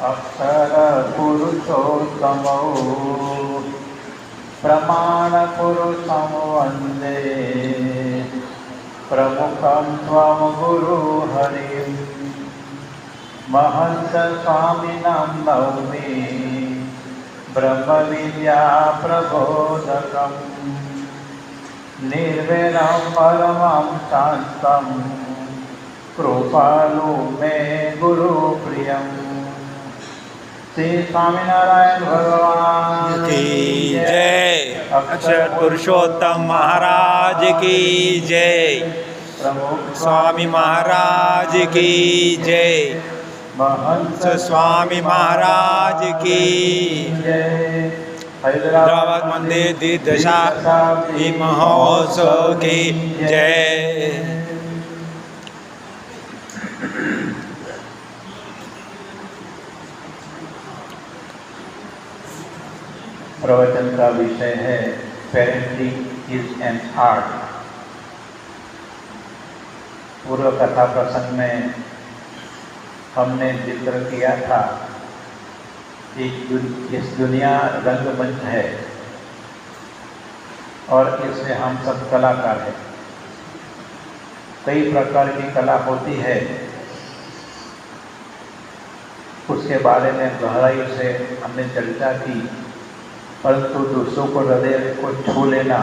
अक्षर पुरुषोत्तमो प्रमाण पुरुषं वन्दे प्रमुखं त्वं गुरु हरिं महंस स्वामिनं नौमि ब्रह्मविद्या प्रबोधकं निर्वैरं परमं शान्तं कृपालु मे गुरु प्रियं। श्री स्वामीनारायण भगवान की जय। अक्षर पुरुषोत्तम महाराज की जय। प्रमुख स्वामी महाराज की जय। महंत स्वामी महाराज की जय। हैदराबाद मंदिर द्विदशाब्दी महोत्सव की जय। प्रवचन का विषय है पेरेंटिंग इज एन आर्ट। पूर्व कथा प्रसंग में हमने जिक्र किया था कि इस दुनिया रंगमंच है और इसमें हम सब कलाकार हैं। कई प्रकार की कला होती है, उसके बारे में गहराई से हमने चर्चा की, परंतु दूसरों को हृदय को छू लेना,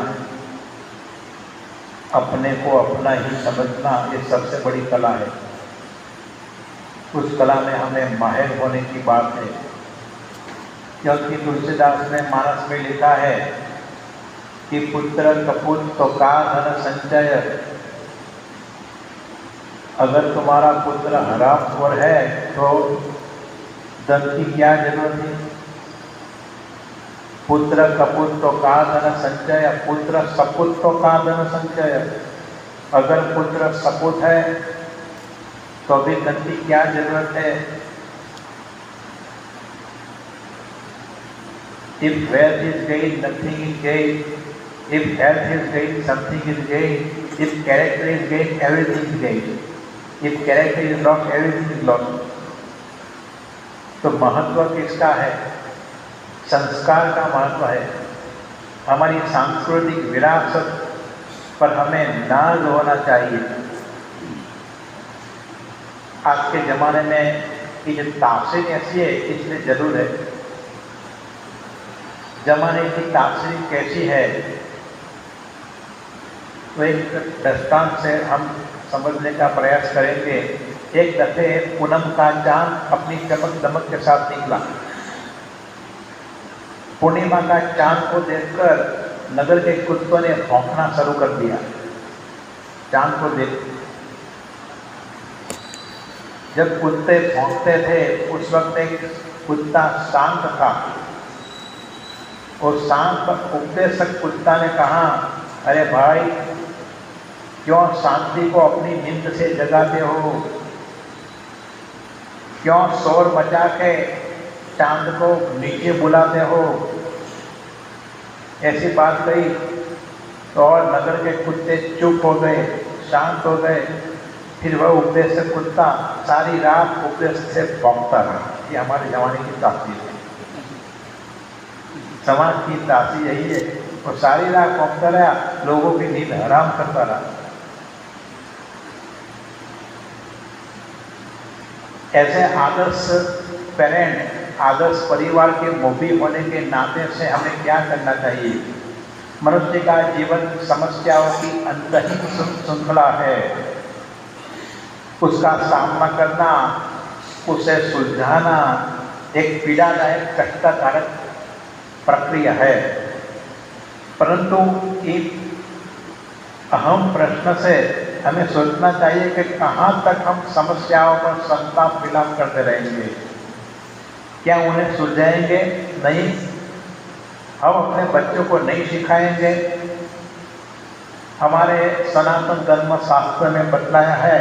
अपने को अपना ही समझना, ये सबसे बड़ी कला है। उस कला में हमें माहिर होने की बात है, क्योंकि तुलसीदास ने मानस में लिखा है कि पुत्र कपूत तो का धन संचय। अगर तुम्हारा पुत्र हरामखोर है तो धन की क्या जरूरत है। पुत्र कपूत तो का धन संचय, पुत्र सपूत तो का धन संचय। अगर पुत्र सपूत है तो भी धन की क्या जरूरत है। If wealth is gained, nothing is gained. If health is gained, something is gained. If character is gained, everything is gained. If character is lost, everything is lost. तो महत्व किसका है? संस्कार का महत्व है। हमारी सांस्कृतिक विरासत पर हमें नाज होना चाहिए। आज के ज़माने में ये जो तासीर ऐसी है, इसलिए जरूर है। ज़माने की तासीर कैसी है तो एक दृष्टांत से हम समझने का प्रयास करेंगे। एक दफे पूनम का चांद अपनी चमक दमक के साथ निकला। पूर्णिमा का चांद को देखकर नगर के कुत्तों ने भौंकना शुरू कर दिया। चांद को देख जब कुत्ते भौंकते थे उस वक्त एक कुत्ता शांत था और शांत उपदेशक कुत्ता ने कहा, अरे भाई क्यों शांति को अपनी नींद से जगाते हो, क्यों शोर मचा के चांद को नीचे बुलाते हो। ऐसी बात कही तो और नगर के कुत्ते चुप हो गए, शांत हो गए। फिर वह उपदेशक कुत्ता सारी रात उपदेश से भौंकता रहा। ये हमारे जमाने की तासीर है, समाज की तासीर यही है। और सारी रात भौंकता रहा, लोगों की नींद हराम करता रहा। ऐसे आदर्श पेरेंट, आदर्श परिवार के मुखी होने के नाते से हमें क्या करना चाहिए? मनुष्य का जीवन समस्याओं की अंतहीन श्रृंखला है। उसका सामना करना, उसे सुलझाना एक पीड़ादायक कष्टकारक प्रक्रिया है। परंतु एक अहम प्रश्न से हमें सोचना चाहिए कि कहाँ तक हम समस्याओं पर संताप विलाप करते रहेंगे। क्या उन्हें सुलझाएंगे? नहीं। हम अपने बच्चों को नहीं सिखाएंगे। हमारे सनातन धर्म शास्त्र में बतलाया है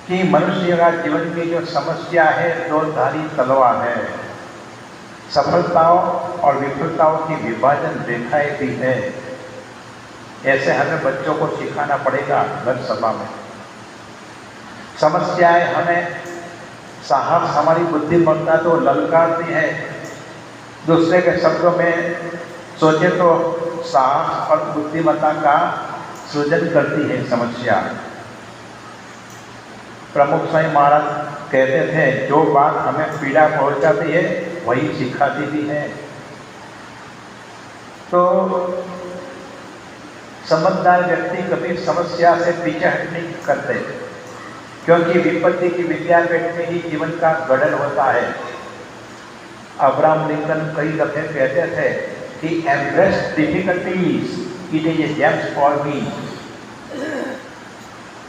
कि मनुष्य का जीवन की जो समस्या है दो धारी तलवार है। सफलताओं और विफलताओं की विभाजन रेखाएं भी है। ऐसे हमें बच्चों को सिखाना पड़ेगा घर सभा में। समस्याएं हमें साहस हमारी बुद्धिमत्ता तो ललकारती है। दूसरे के शब्दों में सोचे तो साहस और बुद्धिमत्ता का सृजन करती है समस्या। प्रमुख स्वामी महाराज कहते थे, जो बात हमें पीड़ा पहुंचाती है वही सिखाती भी है। तो समझदार व्यक्ति कभी समस्या से पीछे हट नहीं करते, क्योंकि विपत्ति की विद्यापीठ में ही जीवन का गठन होता है। अब्राहम लिंकन कई दफे कहते थे कि embrace difficulties, it is A James for me.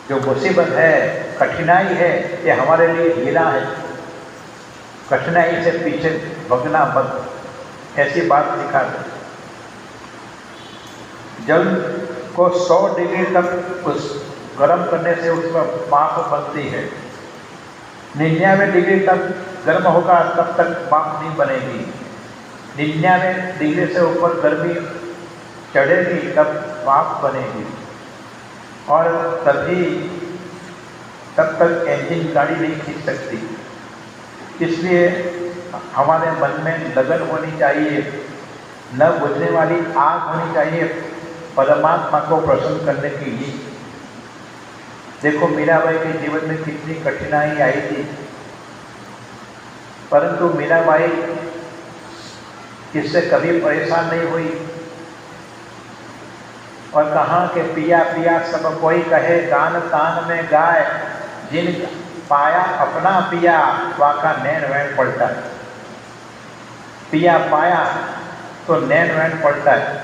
जो मुसीबत है, कठिनाई है, ये हमारे लिए हीरा है। कठिनाई से पीछे भगना मत, ऐसी बात सिखा दे। जल को 100 डिग्री तक उस गर्म करने से उसमें भाप बनती है। 99 डिग्री तक गर्म होगा तब तक भाप नहीं बनेगी। 99 डिग्री से ऊपर गर्मी चढ़ेगी तब भाप बनेगी, और तब तक इंजन गाड़ी नहीं खींच सकती। इसलिए हमारे मन में लगन होनी चाहिए, न बुझने वाली आग होनी चाहिए परमात्मा को प्रसन्न करने के लिए। देखो मीराबाई के जीवन में कितनी कठिनाई आई थी, परंतु मीराबाई इससे कभी परेशान नहीं हुई और कहा कि पिया पिया सब कोई कहे, गान तान में गाय, जिन पाया अपना पिया वाका नैन वैन पड़ता है। पिया पाया तो नैन वैन पड़ता है।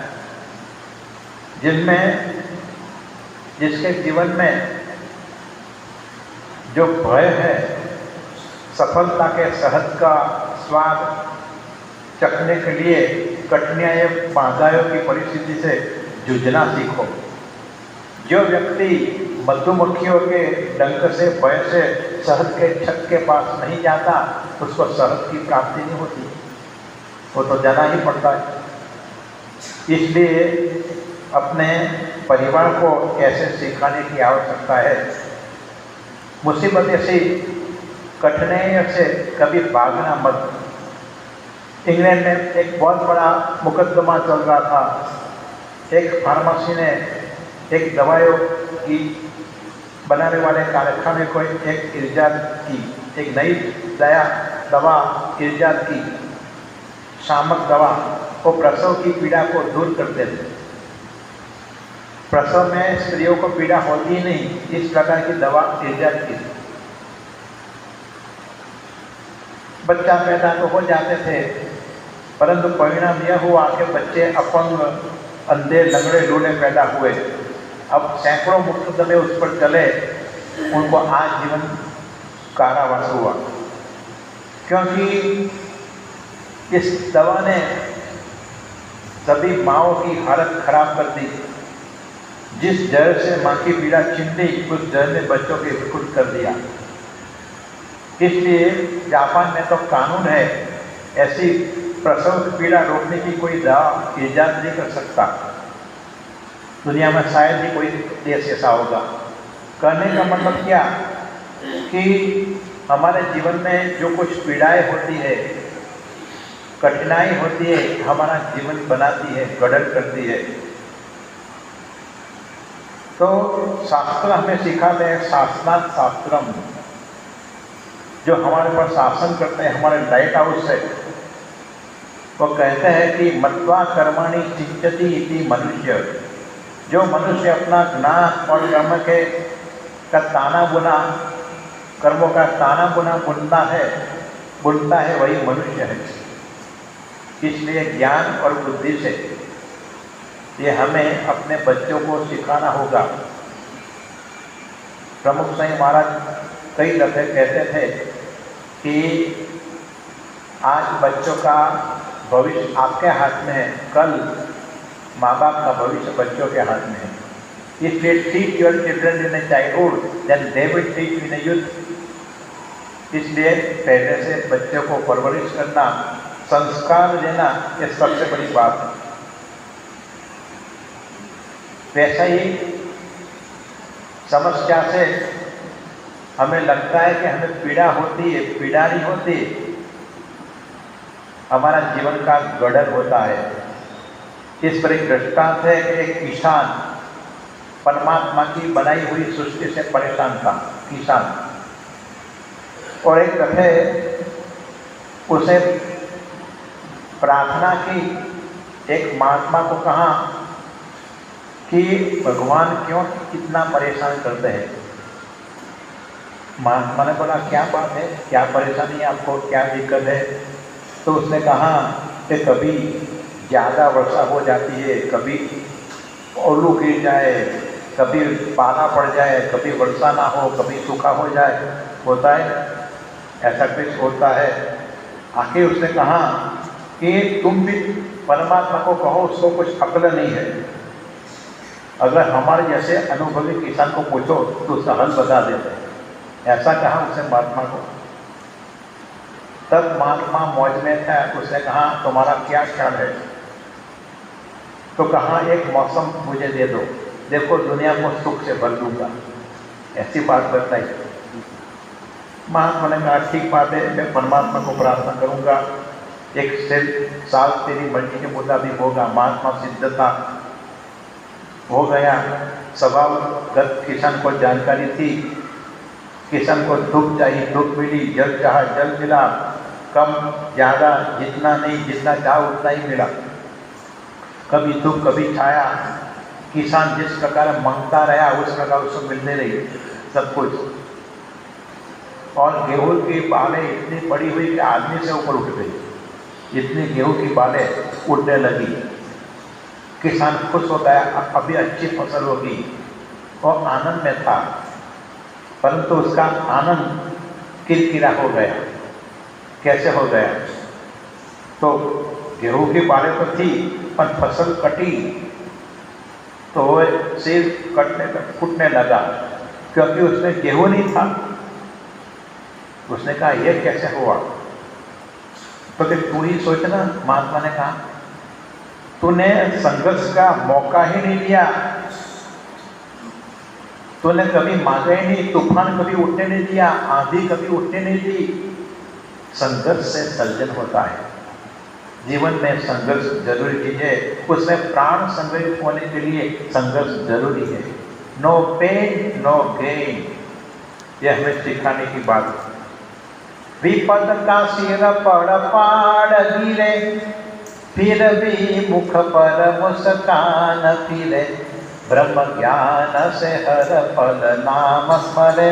जिसके जीवन में जो भय है, सफलता के शहद का स्वाद चखने के लिए कठिनाइयों बाधाओं की परिस्थिति से जूझना सीखो। जो व्यक्ति मधुमक्खियों के डंक से, भय से शहद के छत के पास नहीं जाता, उसको शहद की प्राप्ति नहीं होती, वो तो जाना ही पड़ता है। इसलिए अपने परिवार को ऐसे सिखाने की आवश्यकता है। मुसीबत से, कठिनाइयों से कभी भागना मत। इंग्लैंड में एक बहुत बड़ा मुकदमा चल रहा था। एक फार्मेसी ने एक दवाइयों की बनाने वाले कारखाने को एक इजाद की, एक नई दवा इजाद की, शामक दवा। वो प्रसव की पीड़ा को दूर करते थे। प्रसव में स्त्रियों को पीड़ा होती ही नहीं, इस प्रकार की दवा इजाद की। बच्चा पैदा तो हो जाते थे, परंतु परिणाम यह हुआ कि बच्चे अपंग, अंधे, लंगड़े, लूले पैदा हुए। अब सैकड़ों मुकदमे उस पर चले, उनको आजीवन कारावास हुआ, क्योंकि इस दवा ने सभी माँओं की हालत खराब कर दी। जिस जहर से माँ की पीड़ा छिन ली, उस जहर ने बच्चों के विकृत कर दिया। इसलिए जापान में तो कानून है, ऐसी प्रसव की पीड़ा रोकने की कोई दवा इजाद नहीं कर सकता। दुनिया में शायद ही कोई देश ऐसा होगा। कहने का मतलब क्या कि हमारे जीवन में जो कुछ पीड़ाएं होती है, कठिनाई होती है, हमारा जीवन बनाती है, गठन करती है। तो शास्त्र हमें सिखाते हैं, शासनात् शास्त्रम, जो हमारे पर शासन करते हैं, हमारे लाइट हाउस है। वो कहते हैं कि मत्वा कर्माणि सिंचति इति मनुष्य। जो मनुष्य अपना ज्ञान और कर्म का ताना बुना, कर्मों का ताना बुना बुनता है, वही मनुष्य है। इसलिए ज्ञान और बुद्धि से ये हमें अपने बच्चों को सिखाना होगा। प्रमुख स्वामी महाराज कई दफे कहते थे कि आज बच्चों का भविष्य आपके हाथ में है, कल माँ बाप का भविष्य बच्चों के हाथ में है। इसलिए teach your children in a childhood, then they will teach in a youth. इसलिए पहले से बच्चों को परवरिश करना, संस्कार देना, ये सबसे बड़ी बात है। वैसा ही समस्या से हमें लगता है कि हमें पीड़ा होती है, पीड़ा नहीं होती, हमारा जीवन का गड़न होता है। इस पर एक दृष्टांत है कि एक किसान परमात्मा की बनाई हुई सृष्टि से परेशान था, किसान, और एक दफे उसे प्रार्थना की, एक महात्मा को कहा कि भगवान क्यों इतना परेशान करते हैं। महात्मा ने बोला क्या बात है, क्या परेशानी है आपको, क्या दिक्कत है? तो उसने कहा कि कभी ज़्यादा वर्षा हो जाती है, कभी ओलू गिर जाए, कभी पाला पड़ जाए, कभी वर्षा ना हो, कभी सूखा हो जाए, होता है, ऐसा कुछ होता है। आखिर उसने कहा कि तुम भी परमात्मा को कहो, उसको कुछ अक्ल नहीं है। अगर हमारे जैसे अनुभवी किसान को पूछो तो उसका हल बता देते हैं, ऐसा कहा उसने महात्मा को। तब महात्मा मौज में था, उसने कहा तुम्हारा क्या ख्याल है? तो कहा एक मौसम मुझे दे दो, देखो दुनिया को सुख से भर दूंगा, ऐसी बात बताई। महात्मा ने कहा ठीक बात है, मैं परमात्मा को प्रार्थना करूंगा, एक साल तेरी मर्जी के मुताबिक होगा। महात्मा सिद्ध था, हो गया। स्वभावगत किसान को जानकारी थी, किसान को धूप चाहिए धूप मिली, जल चाहा जल मिला, कम ज़्यादा जितना नहीं, जितना चाहा उतना ही मिला। कभी धूप कभी छाया, किसान जिस प्रकार मांगता रहा उस प्रकार उसको मिलने रही सब कुछ। और गेहूं की बालें इतनी बड़ी हुई कि आदमी से ऊपर उठ गई, इतनी गेहूं की बालें उड़ने लगी। किसान खुश हो गया, अभी अच्छी फसल होगी, और आनंद में था, परंतु उसका आनंद किरकिरा हो गया। कैसे हो गया? तो गेहूं की बालें तो थी, पर फसल कटी तो सिर फूटने लगा, क्योंकि उसमें गेहूं नहीं था। उसने कहा यह कैसे हुआ? तो फिर तू ही सोचना, महात्मा ने कहा तूने संघर्ष का मौका ही नहीं दिया, तूने कभी मांगा ही नहीं, तूफान कभी उठने नहीं दिया, आंधी कभी उठने नहीं दी। संघर्ष से सर्जन होता है। जीवन में संघर्ष जरूरी चीज है, उसमें प्राण संग्रहित होने के लिए संघर्ष जरूरी है। नो पेन नो गेन, यह हमें सिखाने की बात है। विपद का सिर पड़ पाड़ गिरे, फिर भी मुख पर मुस्कान फिरे, ब्रह्म ज्ञान से हर पल नाम स्मरे,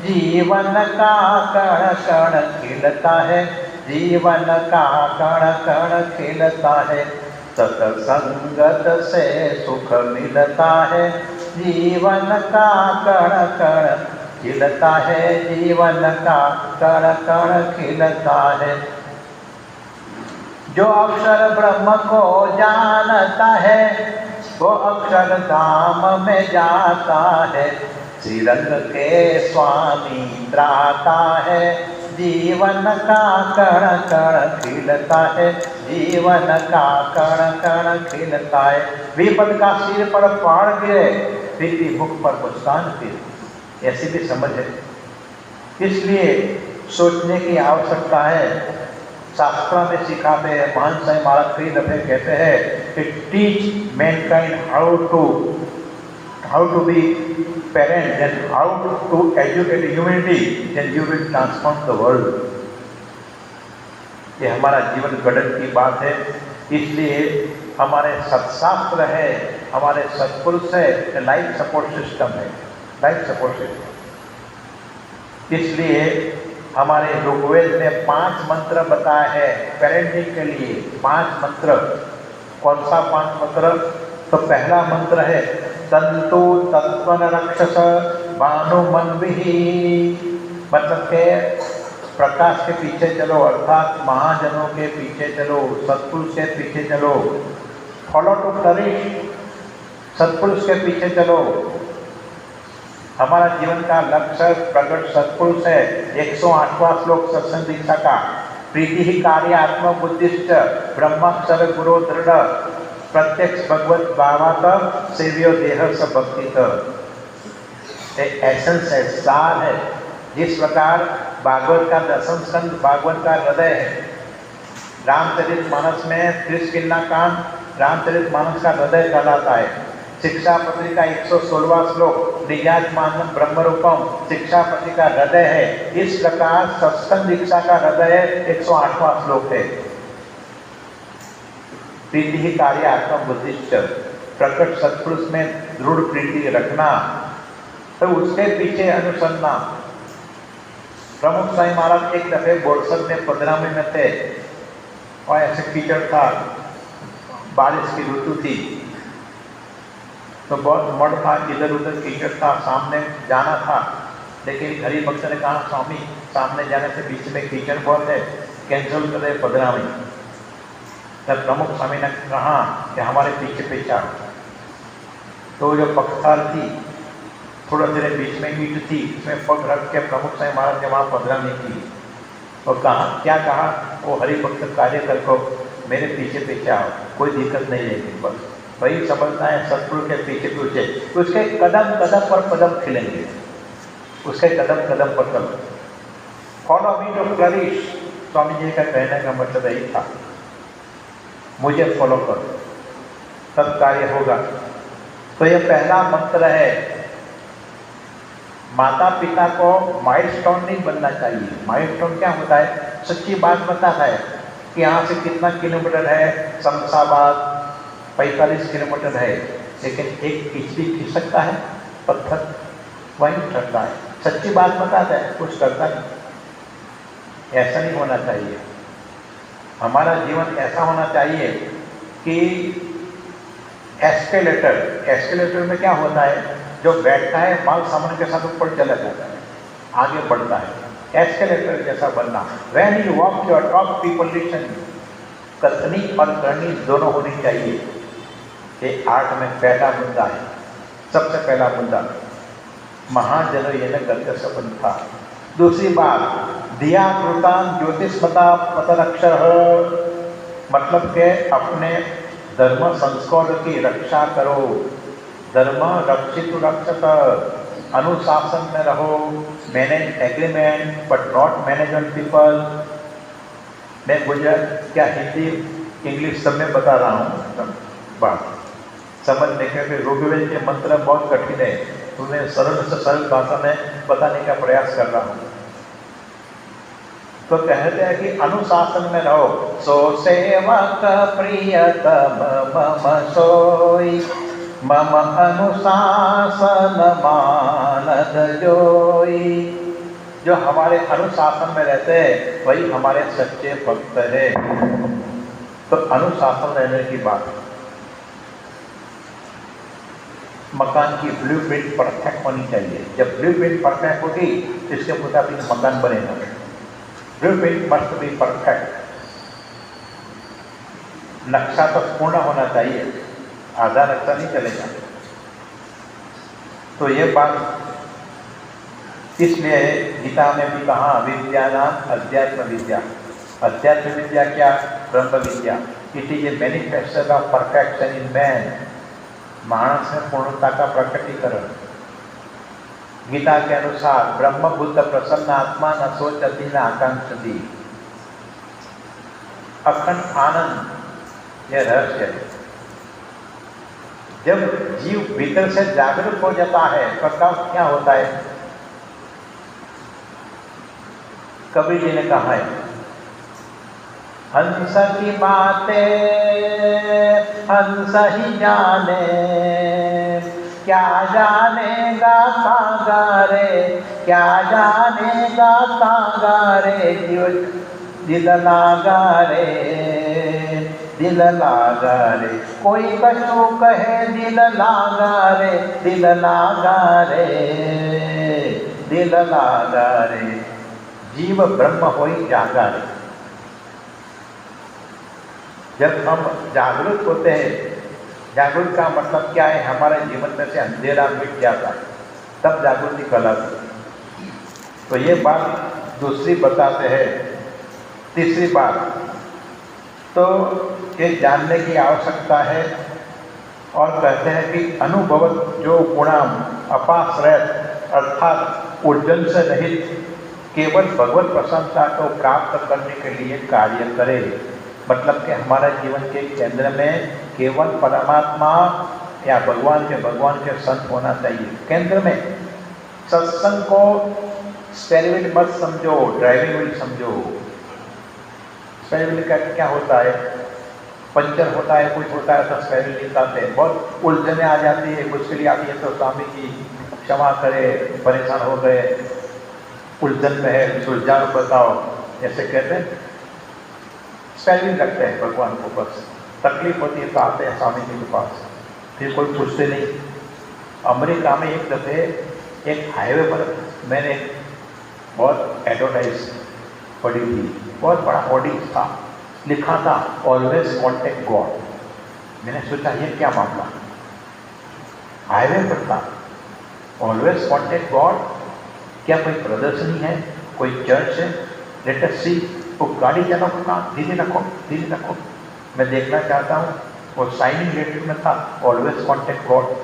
जीवन का कण कण खिलता है, जीवन का कण कण खिलता है, सत्संगत से सुख मिलता है, जीवन का कण कण खिलता है, जीवन का कण कण खिलता है। जो अक्षर ब्रह्म को जानता है, वो अक्षर धाम में जाता है, श्रीरंग के स्वामी त्राता है, जीवन का कण कण खिलता है, जीवन का कण कण खिलता है। विपद का सिर पर पाड़ गिरे, फिर भी मुख पर मुस्कान फिरे, ऐसी भी समझ है। इसलिए सोचने की आवश्यकता है। शास्त्रों में सिखाते हैं, महान साईं महाराज कई दफे कहते हैं कि teach mankind how to be parent and how to educate humanity, then you will transform the world. ये हमारा जीवन गठन की बात है। इसलिए हमारे सत्शास्त्र है, हमारे सत्पुरुष है, लाइफ सपोर्ट सिस्टम है, लाइफ सपोर्ट सिस्टम। इसलिए हमारे ऋग्वेद में 5 मंत्र बताए हैं पेरेंटिंग के लिए। 5 मंत्र, कौन सा 5 मंत्र? तो पहला मंत्र है तंतु तत्वन रक्षस भानुमन्विहि, मतलब के प्रकाश के पीछे चलो, अर्थात महाजनों के पीछे चलो, सत्पुरुष के पीछे चलो, फॉलो टू फ्लरिश, सत्पुरुष के पीछे चलो। हमारा जीवन का लक्ष्य प्रकट सत्पुरुष है। 108वां श्लोक सत्संग दीक्षा का, प्रीति ही कार्य आत्म बुद्धिष्ट ब्रह्माक्षर गुरु दृढ़, प्रत्यक्ष भगवत भावात सेव्यो देह स भक्ति। एसेंस है, सार है जिस प्रकार भागवत का 10वां स्कंद भागवत का हृदय है, रामचरितमानस में 30 कांड रामचरितमानस का हृदय कहलाता है। शिक्षापत्री का 116वां श्लोक निजात्मानं ब्रह्म रूपम शिक्षापत्री का हृदय है। इस प्रकार सत्संग दीक्षा का हृदय 108वां श्लोक है। प्रीति ही कार्य आत्मा बुद्धिश्च, प्रकट सत्पुरुष में दृढ़ प्रीति रखना, तो उसके पीछे अनुसंधान। प्रमुख स्वामी महाराज एक दफे बोरसद में पदरामे में थे और ऐसे कीचड़ था, बारिश की ऋतु थी, तो बहुत मड था, इधर उधर कीचड़ था, सामने जाना था, लेकिन हरि भक्त ने कहा स्वामी सामने जाने से बीच में कीचड़ बहुत है, कैंसिल कर दे पदरामे। तब प्रमुख स्वामी ने कहा कि हमारे पीछे पीछे आओ। तो जो पक्षाल थी थोड़ा देर बीच में ईंट थी, उसमें पग रख के प्रमुख स्वामी महाराज ने वहाँ पदरामे की और कहा, क्या कहा, वो हरि भक्त कार्यकर को मेरे पीछे पीछे आओ, कोई दिक्कत नहीं रहेगी। बस वही समझना है, सतगुरु के पीछे पीछे उसके कदम कदम पर कदम खिलेंगे, उसके कदम कदम पर कदम। Follow me to flourish, Swami ji का कहने का मतलब यही था, मुझे फॉलो करो तब कार्य होगा। तो ये पहला मंत्र है। माता पिता को माइलस्टोन नहीं बनना चाहिए। माइलस्टोन क्या होता है, सच्ची बात बताता है कि यहाँ से कितना किलोमीटर है, शमशाबाद 45 किलोमीटर है, लेकिन एक किचली खिसकता है, पत्थर वहीं ठहरता है। सच्ची बात बताता है, कुछ करता नहीं। ऐसा नहीं होना चाहिए। हमारा जीवन ऐसा होना चाहिए कि एस्केलेटर में क्या होता है, जो बैठता है माल सामान के साथ ऊपर चला जाता है, आगे बढ़ता है। एस्केलेटर जैसा बनना। When you walk your top people listen, कथनी और करनी दोनों होनी चाहिए। ये आर्ट में पहला मुद्दा है, सबसे पहला मुद्दा। महाजनो ये न गत्य सपन था। दूसरी बात, दिया कृतान ज्योतिषमता पतरक्षर, मतलब के अपने धर्म संस्कार की रक्षा करो। धर्म रक्षित रक्षत, अनुशासन में रहो, manage agreement but not manage on people. मैं गुजरात क्या हिंदी इंग्लिश सब में बता रहा हूँ, बात समझने के। ऋग्वेद के मंत्र बहुत कठिन है, उन्हें सरल से सरल भाषा में बताने का प्रयास कर रहा हूँ। तो कहते हैं कि अनुशासन में रहो। सो सेवक प्रियतम मम सोई, मम अनुशासन मानद जोई। जो हमारे अनुशासन में रहते हैं वही हमारे सच्चे भक्त है। तो अनुशासन रहने की बात है। मकान की ब्लूप्रिंट परफेक्ट होनी चाहिए। जब ब्लूप्रिंट परफेक्ट होगी इसके मुताबिक मकान बनेगा। Blueprint must be perfect. नक्शा तो पूर्ण होना चाहिए, आधा नक्शा नहीं चलेगा। तो ये बात इसलिए गीता में भी कहा, विद्या नाम अध्यात्म विद्या। अध्यात्म विद्या क्या? ब्रह्म विद्या। It is a manifestation of perfection in man. मानस में पूर्णता का प्रकटीकरण। गीता के अनुसार ब्रह्म बुद्ध प्रसन्न आत्मा न सोचती न आकांक्षती। अखंड आनंद यह रहस्य है। जब जीव भीतर से जागरूक हो जाता है तो क्या होता है? कबीर जी ने कहा है, हंस की बातें हंस ही जाने, क्या जानेगा कांगारे, क्या जानेगा कांगारे। दिल लागा रे, दिल लागा रे, कोई कछु कहे दिल लागा रे, दिल लागा रे, दिल लागा रे। जीव ब्रह्म होई जागा रे। जब हम जागरूक होते हैं, जागरूक का मतलब क्या है? हमारे जीवन में से अंधेरा मिट जाता है, तब जागृति कहलाती है। तो ये बात दूसरी बताते हैं। तीसरी बात, तो ये जानने की आवश्यकता है और कहते हैं कि अनुभव जो गुणाम अपाश्रय, अर्थात उलझन से रहित केवल भगवत प्रसन्नता को प्राप्त करने के लिए कार्य करे। मतलब कि हमारा जीवन के केंद्र में केवल परमात्मा या भगवान के संत होना चाहिए। केंद्र में सत्संग को स्टेयरिंग व्हील मत समझो, ड्राइविंग व्हील समझो। स्टेयरिंग व्हील का क्या होता है? पंचर होता है, कुछ होता है तो स्टेयरिंग व्हील निकालते हैं, बहुत उलझने आ जाती है, मुश्किल आती है तो स्वामी जी क्षमा करे, परेशान हो गए, उलझन में है, सुलझाओ बताओ, ऐसे कहते हैं। स्टेयरिंग रखते हैं भगवान को, बस तकलीफ होती है तो आते हैं स्वामी जी के पास, फिर कोई पूछते नहीं। अमेरिका में एक दफे एक हाईवे पर मैंने बहुत एडवर्टाइज पढ़ी थी, बहुत बड़ा होर्डिंग था, लिखा था ऑलवेज कॉन्टेक्ट गॉड। मैंने सोचा ये क्या मामला, हाईवे पर था ऑलवेज कॉन्टेक्ट गॉड, क्या कोई प्रदर्शनी है, कोई चर्च है? लेट अस सी। वो गाड़ी चलाओ का धीरे रखो, धीरे रखो, मैं देखना चाहता हूँ। वो साइनिंग लेटर में था ऑलवेज कॉन्टेक्ट गॉड।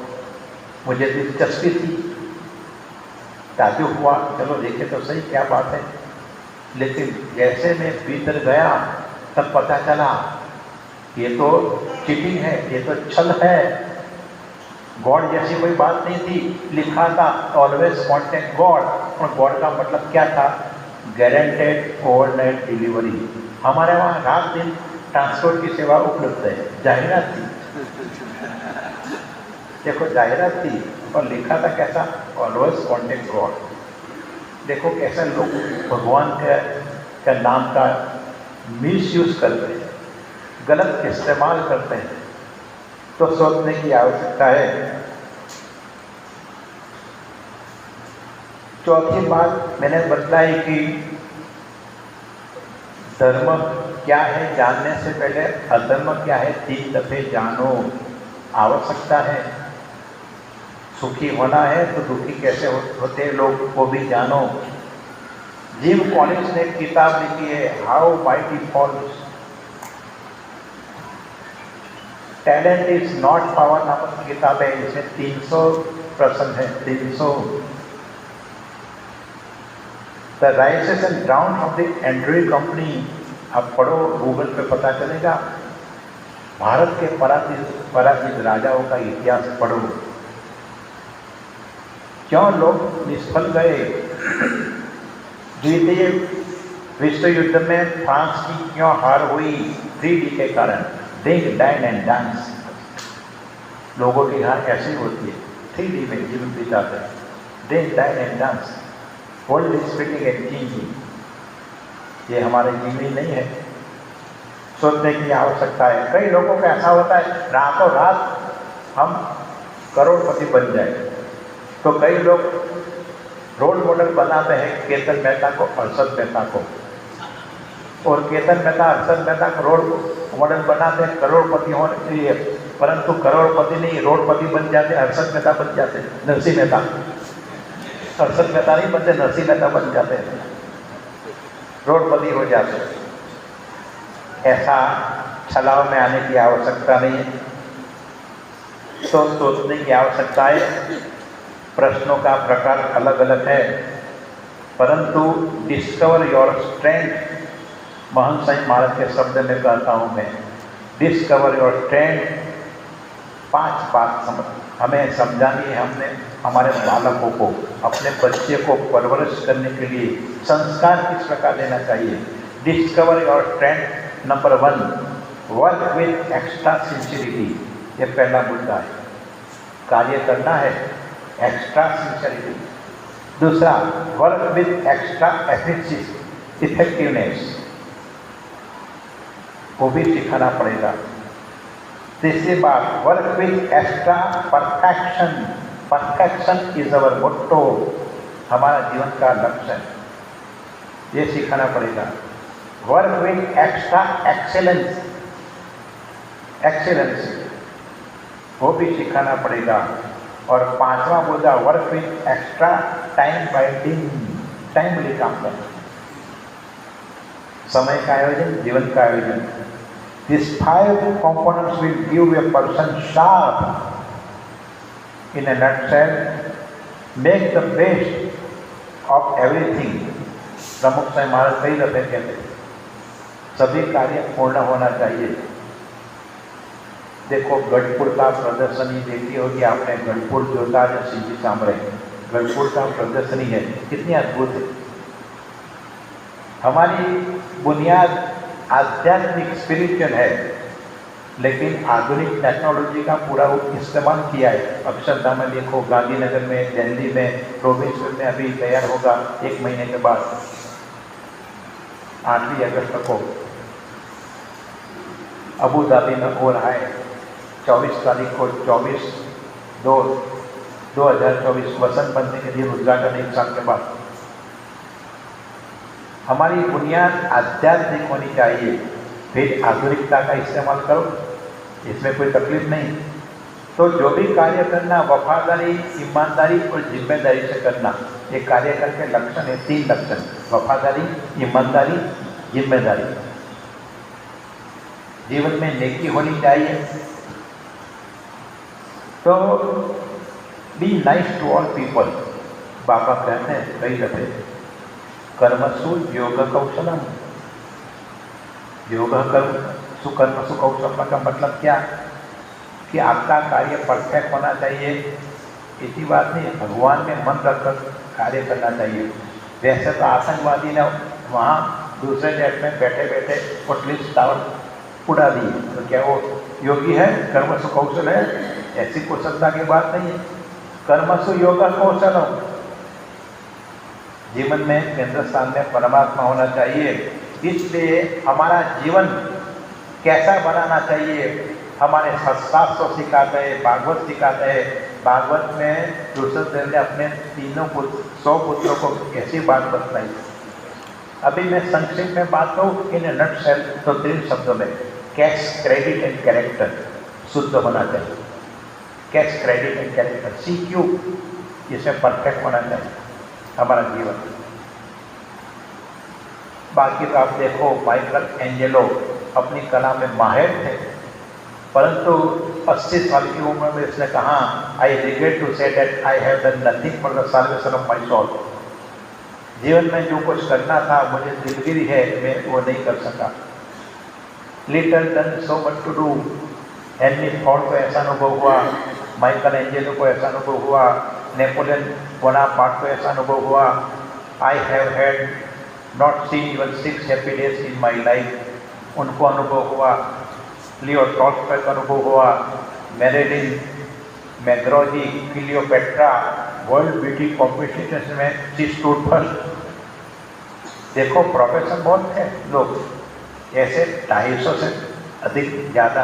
मुझे दिलचस्पी थी, ताज्जुब हुआ, चलो देखे तो सही क्या बात है। लेकिन जैसे मैं भीतर गया तब पता चला ये तो चीटिंग है, ये तो छल है, गॉड जैसी कोई बात नहीं थी। लिखा था ऑलवेज कॉन्टेक्ट गॉड, और गॉड का मतलब क्या था? Guaranteed overnight delivery. हमारे वहाँ रात दिन ट्रांसपोर्ट की सेवा उपलब्ध है, जाहिरात थी, देखो जाहिरात थी, और लिखा था कैसा? Always contact God. देखो कैसे लोग भगवान का नाम का मिसयूज करते हैं, गलत इस्तेमाल करते हैं, तो सोचने की आवश्यकता है। चौथी बात मैंने बताई कि धर्म क्या है जानने से पहले अधर्म क्या है 3 दफे जानो, आवश्यकता है। सुखी होना है तो दुखी कैसे होते हैं लोग, वो भी जानो। जिम कॉलिंस ने एक किताब लिखी है, how mighty falls, talent is not power नामक किताब है, इसमें 300 प्रश्न है, 300। The rises and down of the android company, आप पढ़ो, गूगल पे पता चलेगा। भारत के पराजित राजाओं का इतिहास पढ़ो, क्यों लोग निष्फल गए। द्वितीय विश्व युद्ध में फ्रांस की क्यों हार हुई? 3D के कारण, ड्रिंक डाइन एंड डांस। लोगों की हार ऐसी होती है, 3D में जीवन बिताते हैं, drink dine and dance. World is splitting and changing. ये हमारे जीवनी नहीं है, सोचने की आवश्यकता है। कई लोगों का ऐसा होता है रातों रात हम करोड़पति बन जाए, तो कई लोग रोल मॉडल बनाते हैं केतन मेहता को, हर्षद मेहता को, और केतन मेहता हर्षद मेहता को रोल मॉडल बनाते हैं करोड़पति होने के लिए, परंतु करोड़पति नहीं रोडपति बन जाते, हर्षद मेहता बन जाते, नरसिंह मेहता। हर्षद मेहता नहीं बनते, नरसिंह मेहता बन जाते हैं, रोडपति हो जाते। ऐसा छलाव में आने की आवश्यकता नहीं है, तो सोचने की आवश्यकता है। प्रश्नों का प्रकार अलग अलग है, परंतु डिस्कवर योर स्ट्रेंथ, महंत साईं महाराज के शब्द में कहता हूँ मैं, डिस्कवर योर स्ट्रेंथ। 5 बात हमें समझानी है। हमने हमारे बालकों को, अपने बच्चे को परवरिश करने के लिए संस्कार किस प्रकार देना चाहिए। Discover your strength. Number 1, work with extra sincerity. ये पहला मुद्दा है, कार्य करना है एक्स्ट्रा सिंसियरिटी। दूसरा, वर्क विथ एक्स्ट्रा इफेक्टिवनेस, वो भी सिखाना पड़ेगा। तीसरी बात, work with extra perfection. Perfection is our motto, हमारा जीवन का लक्ष्य है, ये सिखाना पड़ेगा। Work with extra excellence, excellence वो भी सिखाना पड़ेगा। और 5वां मुद्दा, work with extra time binding, timely काम करना, समय का आयोजन, जीवन का आयोजन। These 5 components will give a person sharp, in a nutshell, make the best of everything. प्रमुख से महाराज कई दफे कहते सभी कार्य पूर्ण होना चाहिए। देखो गढ़पुर का प्रदर्शनी देखी होगी आपने, गढ़पुर जोता जो सीधी सामने गढ़पुर का प्रदर्शनी है, कितनी अद्भुत है। हमारी बुनियाद आध्यात्मिक स्पिरिचुअल है, लेकिन आधुनिक टेक्नोलॉजी का पूरा इस्तेमाल किया है। अक्षरधाम में देखो, गांधीनगर में, दिल्ली में, प्रोविंस में अभी तैयार होगा 1 महीने के बाद 8 अगस्त को। अबू धाबी में हो रहा है 24 तारीख को, 24/2/2024 वसंत पंचमी के दिन उद्घाटन 1 साल के बाद। हमारी बुनियाद आध्यात्मिक होनी चाहिए, फिर आधुनिकता का इस्तेमाल करो, इसमें कोई तकलीफ नहीं। तो जो भी कार्य करना वफादारी, ईमानदारी और जिम्मेदारी से करना। ये कार्य करके लक्षण है, 3 लक्षण, वफादारी, ईमानदारी, जिम्मेदारी। जीवन में नेकी होनी चाहिए। तो be nice to all people. बाबा कहते हैं कई दफे, कर्मसु योग कौशलम। योग कर्मसु कौशल का मतलब क्या कि आपका कार्य परफेक्ट होना चाहिए, इसी बात नहीं, भगवान में मन रखकर कार्य करना चाहिए। वैसे तो आतंकवादी ने वहाँ दूसरे देश में बैठे बैठे पुलिस टावर उड़ा दी, तो क्या वो योगी है? कर्मसु कौशल है? ऐसी कुशलता की बात नहीं है। कर्मसु योग कौशलम। जीवन में केंद्र स्थान में परमात्मा होना चाहिए। इसलिए हमारा जीवन कैसा बनाना चाहिए, हमारे शास्त्र सिखाते हैं, भागवत सिखाते हैं। भागवत में ऋषभदेव ने अपने 100 पुत्रों को ऐसी बात बतलाई। अभी मैं संक्षेप में बात करूँ इन नटशेल, तो 3 शब्दों में, कैश, क्रेडिट एंड कैरेक्टर शुद्ध होना चाहिए। Cash, credit and character, CQ, इसमें परफेक्ट होना चाहिए हमारा जीवन। बाकी तो आप देखो, माइकल एंजेलो अपनी कला में माहिर थे, परंतु 80 साल की उम्र में इसने कहा, I regret to say that I have done nothing for the salvation of my soul. जीवन में जो कुछ करना था, मुझे दिलगिरी है, मैं वो नहीं कर सका। Little done so much to do. Henry Ford को ऐसा अनुभव हुआ, माइकल एंजेलो को ऐसा अनुभव हुआ, नेपोलियन बोनापार्ट को ऐसा अनुभव हुआ। I have had not seen even 6 happy days in my life, उनको अनुभव हुआ। लियो टॉल्स्टॉय का अनुभव हुआ। मेरिलिन मैग्रो जी, क्लियोपेट्रा, वर्ल्ड ब्यूटी कॉम्पिटिशन में शी स्टूड फर्स्ट। देखो प्रोफेशन बहुत है, लोग ऐसे 250 से अधिक ज़्यादा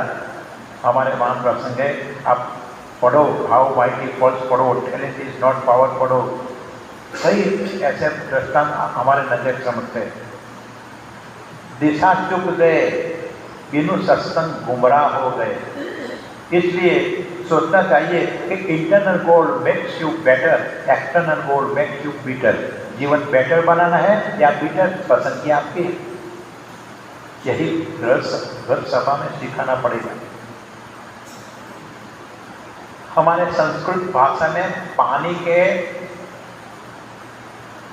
हमारे वहाँ प्रसंग है। आप पढ़ो, हाउ माइटी फॉल्स पढ़ो, टैलेंट इज नॉट पावर पढ़ो, कई ऐसे दृष्टांत हमारे नजर समझते हैं। दिशा चुक गए, बिनु सत्संग गुमराह हो गए। इसलिए सोचना चाहिए कि internal goal makes you better, external goal makes you bitter. जीवन बेटर बनाना है या बीटर, पसंद की आपकी। यही घर सभा में सिखाना पड़ेगा। हमारे संस्कृत भाषा में पानी के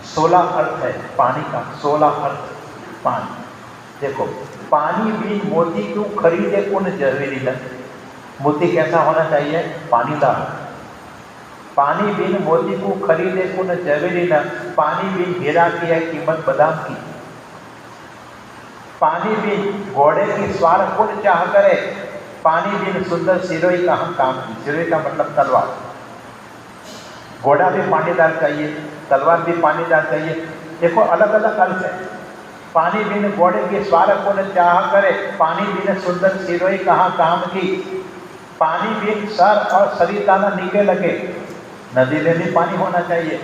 16 अर्थ है। पानी का 16 अर्थ। पानी देखो, पानी भी मोती क्यों खरीदे कुन जरूरी न। मोती कैसा होना चाहिए? पानीदार। पानी बिन मोती को खरीदे कुन जरूरी न। पानी बिन हीरा की है कीमत बादाम की। पानी बिन घोड़े की स्वार कुन चाह करे। पानी बिन सुंदर सिरोही कहाँ काम की। सिरोही का मतलब तलवार। घोड़ा भी पानीदार चाहिए, तलवार भी पानीदार चाहिए। देखो अलग अलग अर्थ है। पानी बिन घोड़े की स्वार कुन चाह करे। पानी बिन सुंदर सिरोही कहाँ काम की। पानी बिन सर और सरिता न नीके लगे। नदी में भी पानी होना चाहिए।